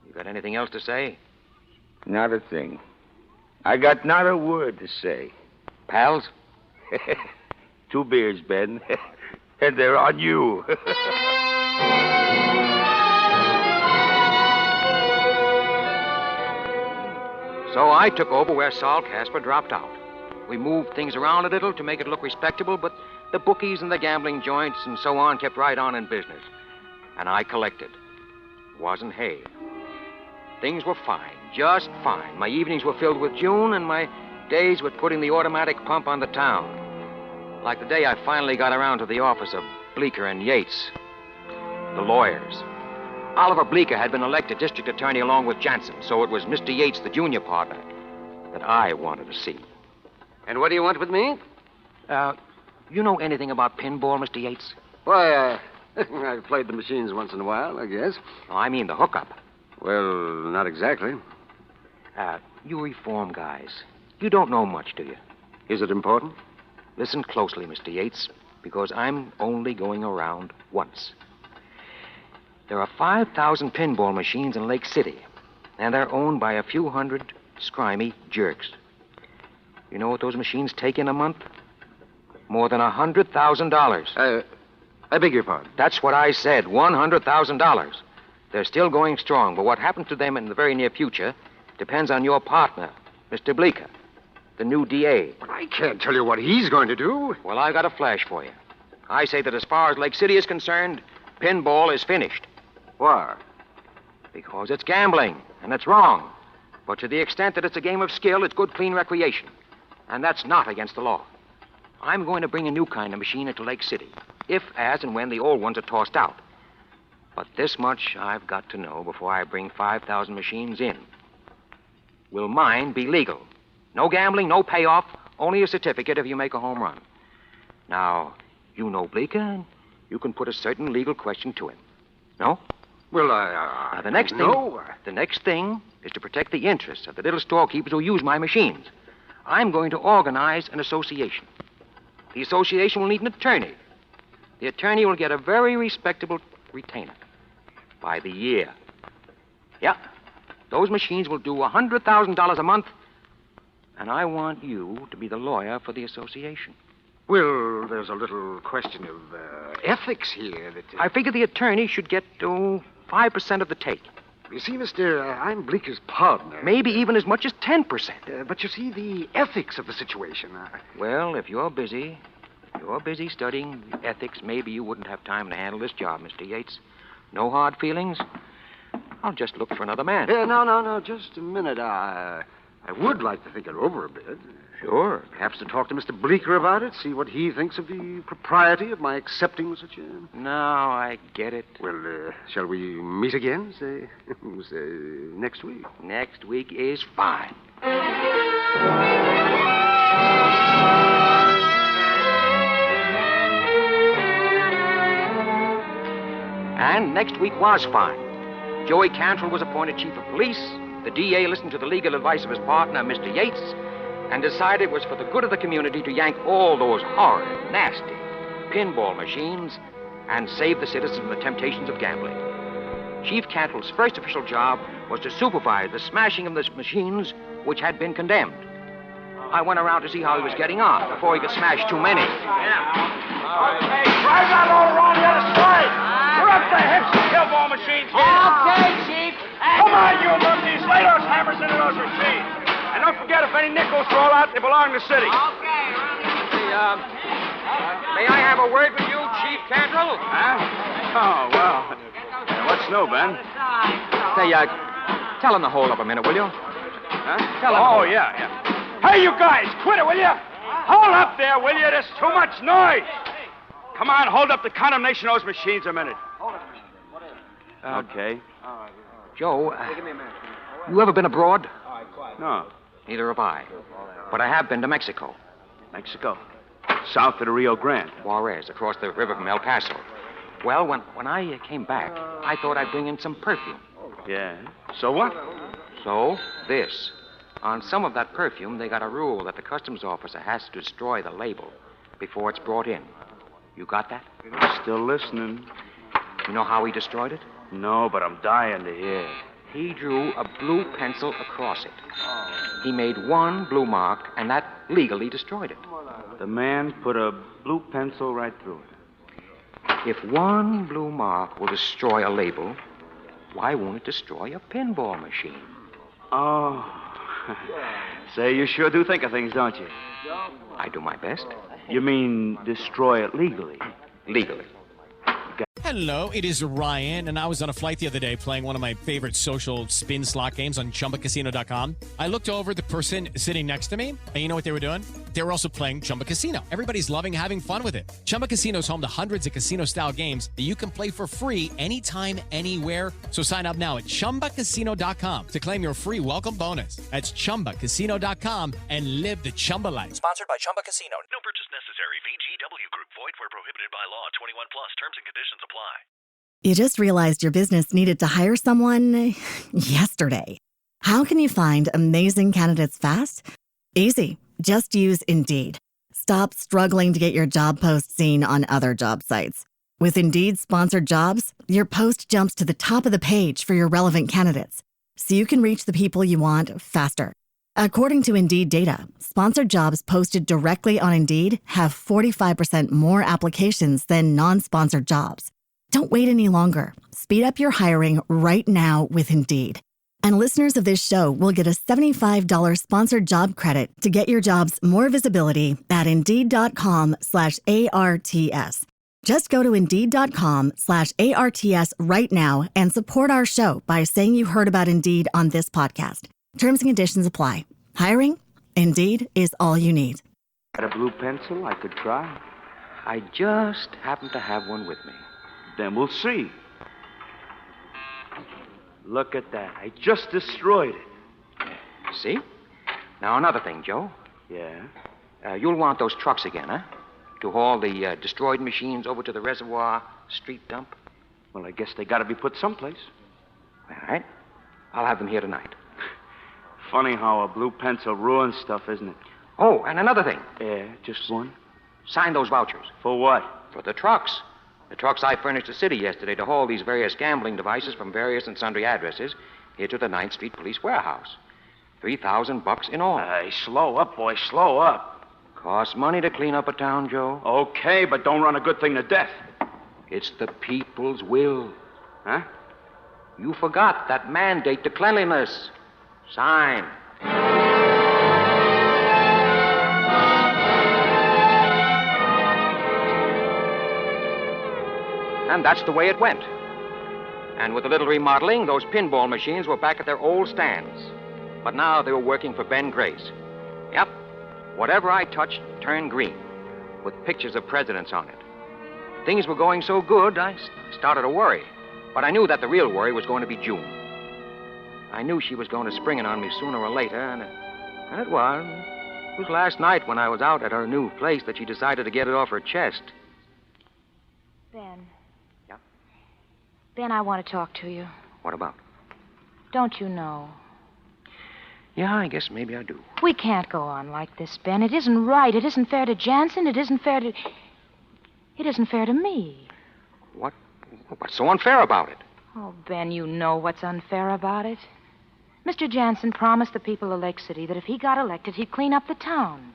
You got anything else to say? Not a thing. I got not a word to say. Pals? 2 beers, Ben. And they're on you. So I took over where Saul Casper dropped out. We moved things around a little to make it look respectable, but the bookies and the gambling joints and so on kept right on in business. And I collected. Wasn't hay. Things were fine, just fine. My evenings were filled with June, and my days with putting the automatic pump on the town. Like the day I finally got around to the office of Bleecker and Yates, the lawyers. Oliver Bleecker had been elected district attorney along with Jansen, so it was Mr. Yates, the junior partner, that I wanted to see. And what do you want with me? You know anything about pinball, Mr. Yates? Why, I've played the machines once in a while, I guess. Oh, I mean the hookup. Well, not exactly. You reform guys. You don't know much, do you? Is it important? Listen closely, Mr. Yates, because I'm only going around once. There are 5,000 pinball machines in Lake City, and they're owned by a few hundred scrimey jerks. You know what those machines take in a month? More than $100,000. I beg your pardon? That's what I said, $100,000. They're still going strong, but what happens to them in the very near future depends on your partner, Mr. Bleecker, the new DA. But I can't tell you what he's going to do. Well, I've got a flash for you. I say that as far as Lake City is concerned, pinball is finished. Why? Because it's gambling, and it's wrong. But to the extent that it's a game of skill, it's good, clean recreation. And that's not against the law. I'm going to bring a new kind of machine into Lake City, if, as, and when the old ones are tossed out. But this much I've got to know before I bring 5,000 machines in. Will mine be legal? No gambling, no payoff, only a certificate if you make a home run. Now, you know Bleecker, and you can put a certain legal question to him. No? Well, now, the next thing is to protect the interests of the little storekeepers who use my machines. I'm going to organize an association. The association will need an attorney. The attorney will get a very respectable retainer by the year. Yeah, those machines will do $100,000 a month, and I want you to be the lawyer for the association. Well, there's a little question of ethics here. I figure the attorney should get 5% of the take. You see, mister, I'm Bleeker's partner. Maybe even as much as 10%. But you see, the ethics of the situation. Well, if you're busy studying ethics, maybe you wouldn't have time to handle this job, Mr. Yates. No hard feelings. I'll just look for another man. No, just a minute. I would like to think it over a bit. Sure. Perhaps to talk to Mr. Bleecker about it, see what he thinks of the propriety of my accepting such a... No, I get it. Well, shall we meet again, say next week? Next week is fine. And next week was fine. Joey Cantrell was appointed chief of police. The DA listened to the legal advice of his partner, Mr. Yates, and decided it was for the good of the community to yank all those horrid, nasty pinball machines and save the citizens from the temptations of gambling. Chief Cantrell's first official job was to supervise the smashing of the machines which had been condemned. I went around to see how he was getting on before he could smash too many. Okay, drive that all around the other side. We're up the hips with pinball machines here. Okay, Chief. Come on, you monkeys. Lay those hammers into those machines. And don't forget, if any nickels roll out, they belong to the city. Okay. May I have a word with you, Chief Cantrell? Huh? Oh, well. What's new, Ben? Say, tell him to hold up a minute, will you? Huh? Tell him. Oh, yeah. Hey, you guys, quit it, will you? Hold up there, will you? There's too much noise. Come on, hold up the condemnation of those machines a minute. Okay. Joe, you ever been abroad? No. Neither have I. But I have been to Mexico. Mexico? South of the Rio Grande. Juarez, across the river from El Paso. Well, when I came back, I thought I'd bring in some perfume. Yeah. So what? So, this. On some of that perfume, they got a rule that the customs officer has to destroy the label before it's brought in. You got that? Still listening. You know how he destroyed it? No, but I'm dying to hear. He drew a blue pencil across it. He made one blue mark, and that legally destroyed it. The man put a blue pencil right through it. If one blue mark will destroy a label, why won't it destroy a pinball machine? Oh. Say, you sure do think of things, don't you? I do my best. You mean destroy it legally? Legally. Hello, it is Ryan, and I was on a flight the other day playing one of my favorite social spin slot games on ChumbaCasino.com. I looked over at the person sitting next to me, and you know what they were doing? They were also playing Chumba Casino. Everybody's loving having fun with it. Chumba Casino is home to hundreds of casino-style games that you can play for free anytime, anywhere. So sign up now at ChumbaCasino.com to claim your free welcome bonus. That's ChumbaCasino.com and live the Chumba life. Sponsored by Chumba Casino. No purchase necessary. VGW Group. Void where prohibited by law. 21 plus. Terms and conditions apply. You just realized your business needed to hire someone yesterday. How can you find amazing candidates fast? Easy. Just use Indeed. Stop struggling to get your job post seen on other job sites. With Indeed sponsored jobs, your post jumps to the top of the page for your relevant candidates, so you can reach the people you want faster. According to Indeed data, sponsored jobs posted directly on Indeed have 45% more applications than non-sponsored jobs. Don't wait any longer. Speed up your hiring right now with Indeed. And listeners of this show will get a $75 sponsored job credit to get your jobs more visibility at Indeed.com/ARTS. Just go to Indeed.com/ARTS right now and support our show by saying you heard about Indeed on this podcast. Terms and conditions apply. Hiring? Indeed is all you need. Got a blue pencil I could try? I just happen to have one with me. Then we'll see. Look at that. I just destroyed it. See? Now, another thing, Joe. Yeah? You'll want those trucks again, huh? To haul the destroyed machines over to the reservoir street dump? Well, I guess they got to be put someplace. All right. I'll have them here tonight. Funny how a blue pencil ruins stuff, isn't it? Oh, and another thing. Yeah, just one? Sign those vouchers. For what? For the trucks. The trucks I furnished the city yesterday to haul these various gambling devices from various and sundry addresses here to the 9th Street Police Warehouse. $3,000 in all. Hey, slow up, boy, slow up. Costs money to clean up a town, Joe. Okay, but don't run a good thing to death. It's the people's will. Huh? You forgot that mandate to cleanliness. Sign. And that's the way it went. And with a little remodeling, those pinball machines were back at their old stands. But now they were working for Ben Grace. Yep. Whatever I touched turned green, with pictures of presidents on it. Things were going so good, I started to worry. But I knew that the real worry was going to be June. I knew she was going to spring it on me sooner or later, and it was. It was last night when I was out at her new place that she decided to get it off her chest. Ben. Yeah? Ben, I want to talk to you. What about? Don't you know? Yeah, I guess maybe I do. We can't go on like this, Ben. It isn't right. It isn't fair to Jansen. It isn't fair to me. What's so unfair about it? Oh, Ben, you know what's unfair about it. Mr. Jansen promised the people of Lake City that if he got elected, he'd clean up the town.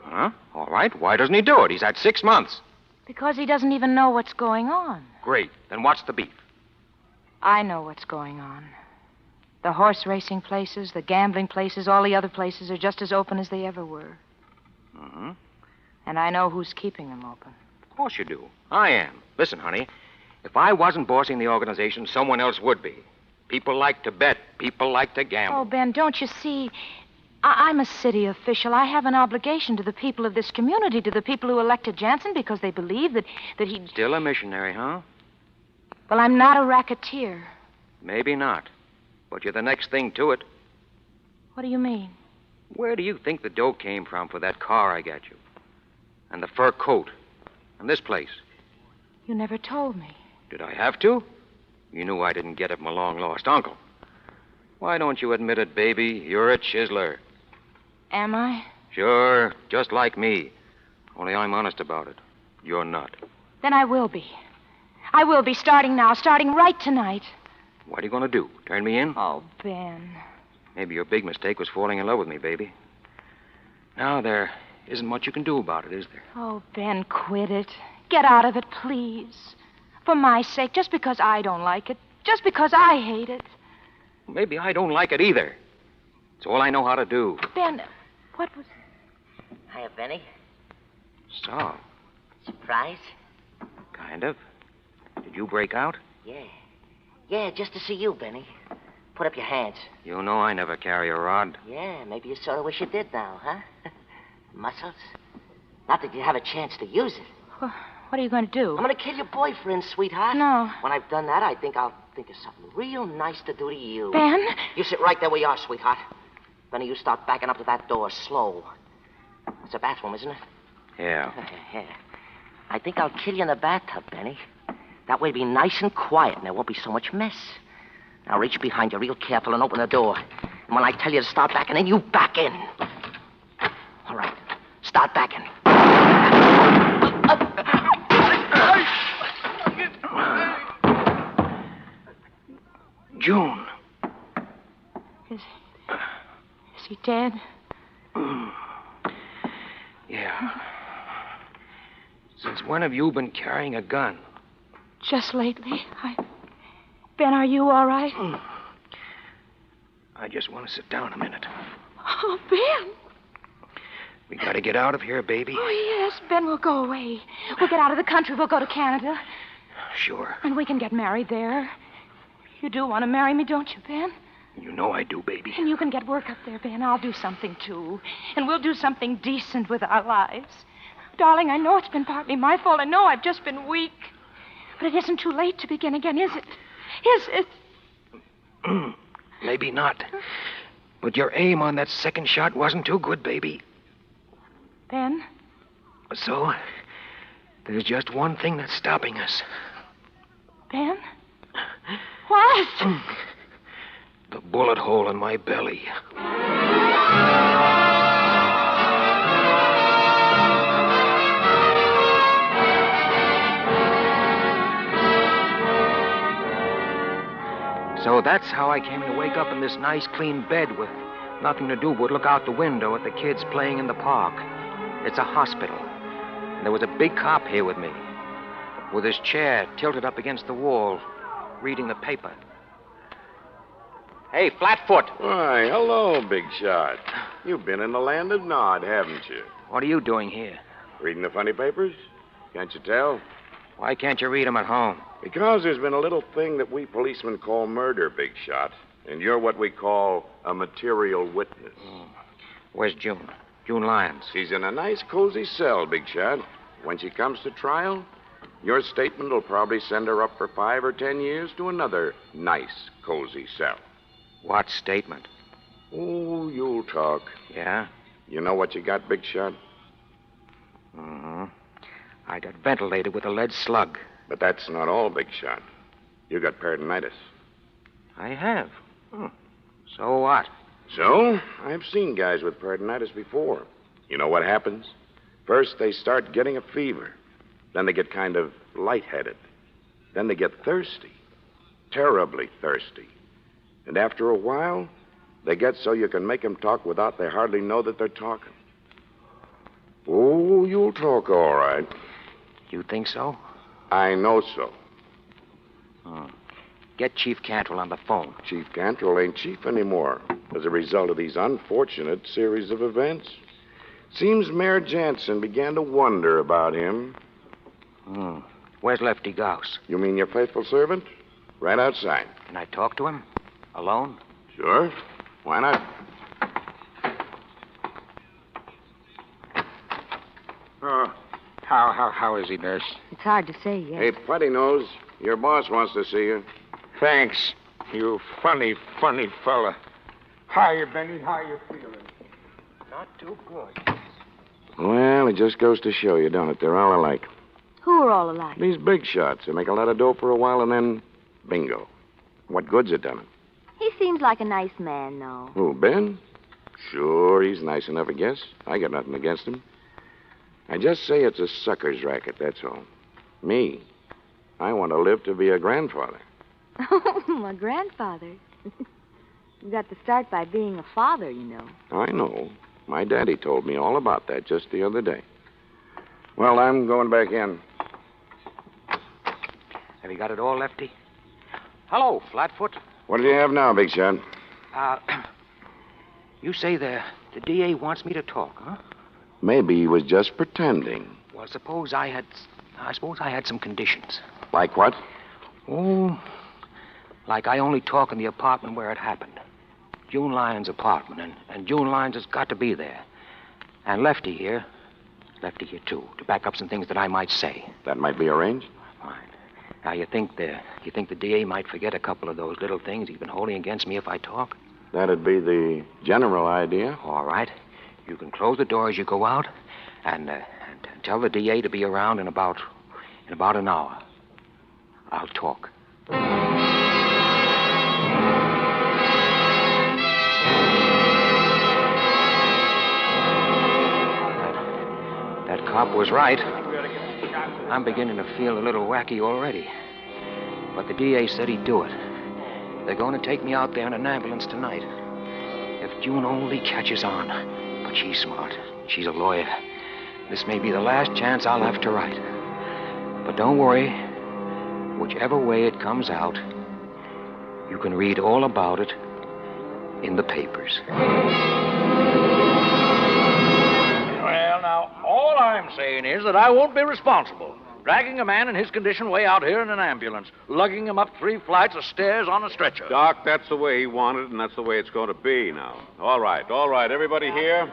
Huh? All right. Why doesn't he do it? He's had 6 months. Because he doesn't even know what's going on. Great. Then what's the beef? I know what's going on. The horse racing places, the gambling places, all the other places are just as open as they ever were. Mm-hmm. And I know who's keeping them open. Of course you do. I am. Listen, honey, if I wasn't bossing the organization, someone else would be. People like to bet. People like to gamble. Oh, Ben, don't you see? I'm a city official. I have an obligation to the people of this community, to the people who elected Jansen because they believe that he'd... Still a missionary, huh? Well, I'm not a racketeer. Maybe not. But you're the next thing to it. What do you mean? Where do you think the dough came from for that car I got you? And the fur coat? And this place? You never told me. Did I have to? You knew I didn't get it from a long-lost uncle. Why don't you admit it, baby? You're a chiseler. Am I? Sure, just like me. Only I'm honest about it. You're not. Then I will be. I will be, starting now, starting right tonight. What are you going to do? Turn me in? Oh, Ben. Maybe your big mistake was falling in love with me, baby. Now, there isn't much you can do about it, is there? Oh, Ben, quit it. Get out of it, please. For my sake, just because I don't like it. Just because I hate it. Maybe I don't like it either. It's all I know how to do. Ben, what was... Hiya, Benny. So, Surprise? kind of. Did you break out? Yeah. Yeah, just to see you, Benny. Put up your hands. You know I never carry a rod. Yeah, maybe you sort of wish you did now, huh? Muscles? Not that you have a chance to use it. What are you going to do? I'm going to kill your boyfriend, sweetheart. No. When I've done that, I think I'll think of something real nice to do to you. Ben? You sit right there where you are, sweetheart. Benny, you start backing up to that door slow. It's a bathroom, isn't it? Yeah. Yeah. I think I'll kill you in the bathtub, Benny. That way it'll be nice and quiet, and there won't be so much mess. Now reach behind you real careful and open the door. And when I tell you to start backing in, you back in. All right. Start backing. June. Is he dead? Yeah. Since when have you been carrying a gun? Just lately. Ben, are you all right? I just want to sit down a minute. Oh, Ben. We got to get out of here, baby. Oh, yes, Ben, we'll go away. We'll get out of the country. We'll go to Canada. Sure. And we can get married there. You do want to marry me, don't you, Ben? You know I do, baby. And you can get work up there, Ben. I'll do something, too. And we'll do something decent with our lives. Darling, I know it's been partly my fault. I know I've just been weak. But it isn't too late to begin again, is it? Is it? Maybe not. But your aim on that second shot wasn't too good, baby. Ben? So, there's just one thing that's stopping us. Ben? What? The bullet hole in my belly. So that's how I came to wake up in this nice, clean bed with nothing to do but look out the window at the kids playing in the park. It's a hospital. And there was a big cop here with me, with his chair tilted up against the wall, reading the paper. Hey, Flatfoot. Why, hello, Big Shot. You've been in the land of Nod, haven't you? What are you doing here? Reading the funny papers? Can't you tell? Why can't you read them at home? Because there's been a little thing that we policemen call murder, Big Shot. And you're what we call a material witness. Where's June? June Lyons. She's in a nice, cozy cell, Big Shot. When she comes to trial, your statement will probably send her up for 5 or 10 years to another nice, cozy cell. What statement? Oh, you'll talk. Yeah? You know what you got, Big Shot? Mm-hmm. I got ventilated with a lead slug. But that's not all, Big Shot. You got peritonitis. I have. So what? So, I've seen guys with peritonitis before. You know what happens? First, they start getting a fever. Then they get kind of lightheaded. Then they get thirsty. Terribly thirsty. And after a while, they get so you can make them talk without they hardly know that they're talking. Oh, you'll talk all right. You think so? I know so. Get Chief Cantrell on the phone. Chief Cantrell ain't chief anymore as a result of these unfortunate series of events. Seems Mayor Jansen began to wonder about him. Where's Lefty Gauss? You mean your faithful servant? Right outside. Can I talk to him? Alone? Sure. Why not? How is he, nurse? It's hard to say yet. Hey, Putty Nose, your boss wants to see you. Thanks. You funny fella. Hiya, Benny. How you feeling? Not too good. Well, it just goes to show you, don't it? They're all alike. Who are all alike? These big shots. They make a lot of dough for a while and then bingo. What good's it done? He seems like a nice man, though. Who, Ben? Sure, he's nice enough, I guess. I got nothing against him. I just say it's a sucker's racket, that's all. Me, I want to live to be a grandfather. Oh, a grandfather. You got to start by being a father, you know. I know. My daddy told me all about that just the other day. Well, I'm going back in. Have you got it all, Lefty? Hello, Flatfoot. What do you have now, Big Shot? You say the DA wants me to talk, huh? Maybe he was just pretending. Well, suppose I had some conditions. Like what? Oh, like I only talk in the apartment where it happened. June Lyons' apartment, and June Lyons has got to be there. And Lefty here too, to back up some things that I might say. That might be arranged? Fine. Now, you think the DA might forget a couple of those little things he's been holding against me if I talk? That'd be the general idea. All right. You can close the door as you go out, and tell the DA to be around in about an hour. I'll talk. That cop was right. I'm beginning to feel a little wacky already. But the DA said he'd do it. They're going to take me out there in an ambulance tonight. If June only catches on. But she's smart. She's a lawyer. This may be the last chance I'll have to write. But don't worry. Whichever way it comes out, you can read all about it in the papers. Well, now, all I'm saying is that I won't be responsible. Dragging a man in his condition way out here in an ambulance, lugging him up 3 flights of stairs on a stretcher. Doc, that's the way he wanted it, and that's the way it's going to be now. All right. Everybody here?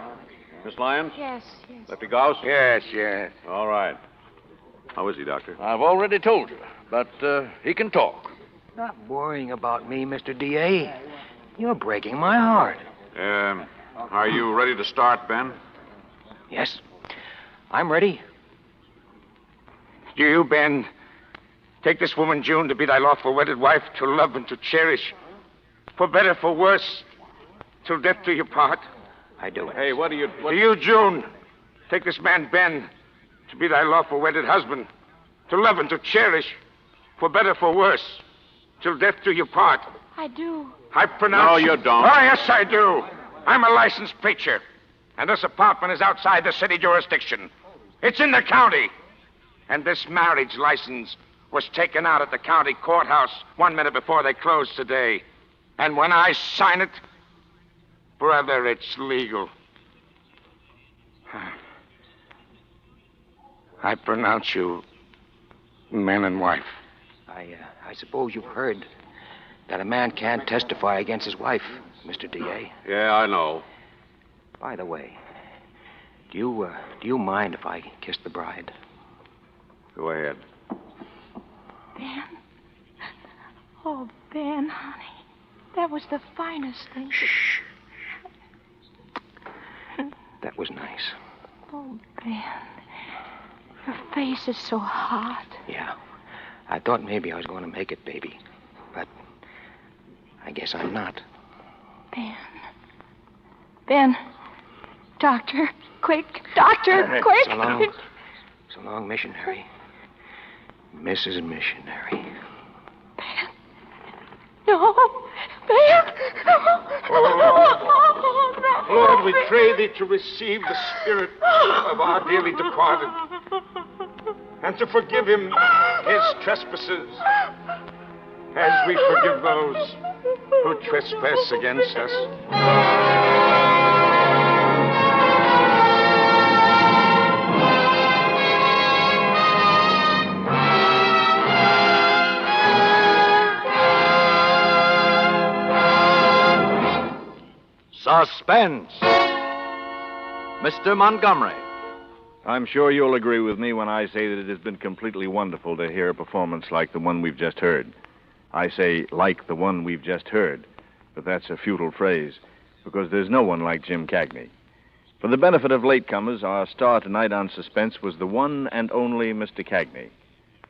Miss Lyons? Yes. Lefty Gauss? Yes. All right. How is he, Doctor? I've already told you, but he can talk. Not worrying about me, Mr. DA. You're breaking my heart. Are you ready to start, Ben? Yes. I'm ready. Do you, Ben, take this woman, June, to be thy lawful wedded wife, to love and to cherish, for better, for worse, till death do you part? I do. Hey, what do you... Do you, June, take this man, Ben, to be thy lawful wedded husband, to love and to cherish, for better, for worse, till death do you part? I do. I pronounce... No, you don't. Oh, yes, I do. I'm a licensed preacher, and this apartment is outside the city jurisdiction. It's in the county. And this marriage license was taken out at the county courthouse 1 minute before they closed today. And when I sign it, brother, it's legal. I pronounce you man and wife. I suppose you've heard that a man can't testify against his wife, Mr. DA. Yeah, I know. By the way, do you mind if I kiss the bride? Go ahead. Ben? Oh, Ben, honey. That was the finest thing. Shh. That was nice. Oh, Ben. Your face is so hot. Yeah. I thought maybe I was going to make it, baby. But I guess I'm not. Ben. Doctor. Quick. Doctor, quick. So long, missionary. Mrs. Missionary. Ben. No. Ben. Lord, we pray thee to receive the spirit of our dearly departed and to forgive him his trespasses as we forgive those who trespass against us. Suspense. Mr. Montgomery. I'm sure you'll agree with me when I say that it has been completely wonderful to hear a performance like the one we've just heard. I say like the one we've just heard, but that's a futile phrase, because there's no one like Jim Cagney. For the benefit of latecomers, our star tonight on Suspense was the one and only Mr. Cagney.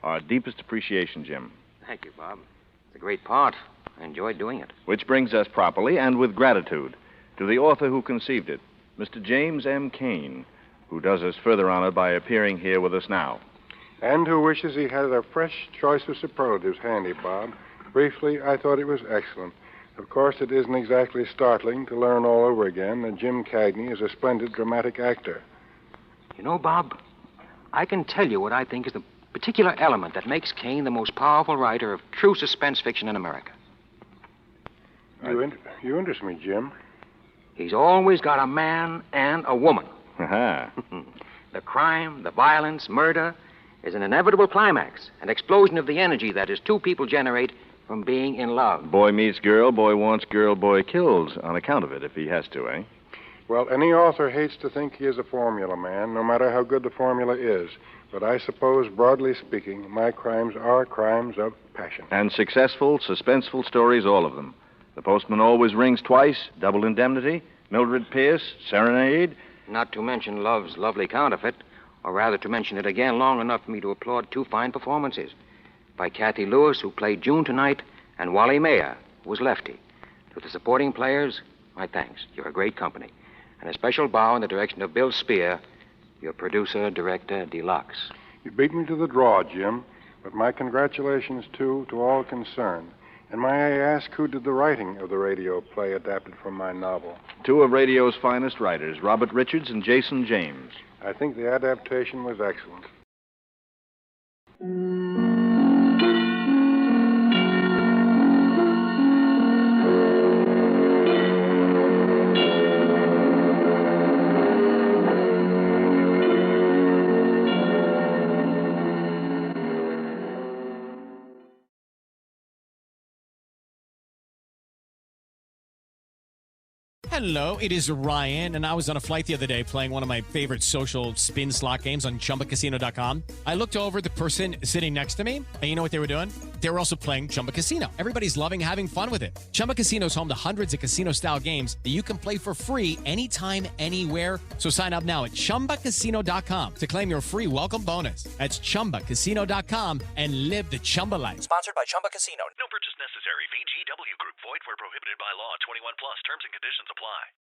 Our deepest appreciation, Jim. Thank you, Bob. It's a great part. I enjoyed doing it. Which brings us properly and with gratitude to the author who conceived it, Mr. James M. Cain, who does us further honor by appearing here with us now. And who wishes he had a fresh choice of superlatives handy, Bob. Briefly, I thought it was excellent. Of course, it isn't exactly startling to learn all over again that Jim Cagney is a splendid dramatic actor. You know, Bob, I can tell you what I think is the particular element that makes Cain the most powerful writer of true suspense fiction in America. You interest me, Jim. He's always got a man and a woman. Aha. The crime, the violence, murder is an inevitable climax, an explosion of the energy that his two people generate from being in love. Boy meets girl, boy wants girl, boy kills on account of it, if he has to, eh? Well, any author hates to think he is a formula man, no matter how good the formula is. But I suppose, broadly speaking, my crimes are crimes of passion. And successful, suspenseful stories, all of them. The Postman Always Rings Twice, Double Indemnity, Mildred Pierce, Serenade. Not to mention Love's Lovely Counterfeit, or rather to mention it again long enough for me to applaud two fine performances by Kathy Lewis, who played June tonight, and Wally Mayer, who was Lefty. To the supporting players, my thanks. You're a great company. And a special bow in the direction of Bill Spear, your producer, director, deluxe. You beat me to the draw, Jim, but my congratulations, too, to all concerned. And may I ask who did the writing of the radio play adapted from my novel? Two of radio's finest writers, Robert Richards and Jason James. I think the adaptation was excellent. Hello, it is Ryan, and I was on a flight the other day playing one of my favorite social spin slot games on ChumbaCasino.com. I looked over at the person sitting next to me, and you know what they were doing? They were also playing Chumba Casino. Everybody's loving having fun with it. Chumba Casino is home to hundreds of casino-style games that you can play for free anytime, anywhere. So sign up now at ChumbaCasino.com to claim your free welcome bonus. That's ChumbaCasino.com and live the Chumba life. Sponsored by Chumba Casino. No purchase necessary. VGW Group. Void where prohibited by law. 21 plus. Terms and conditions apply.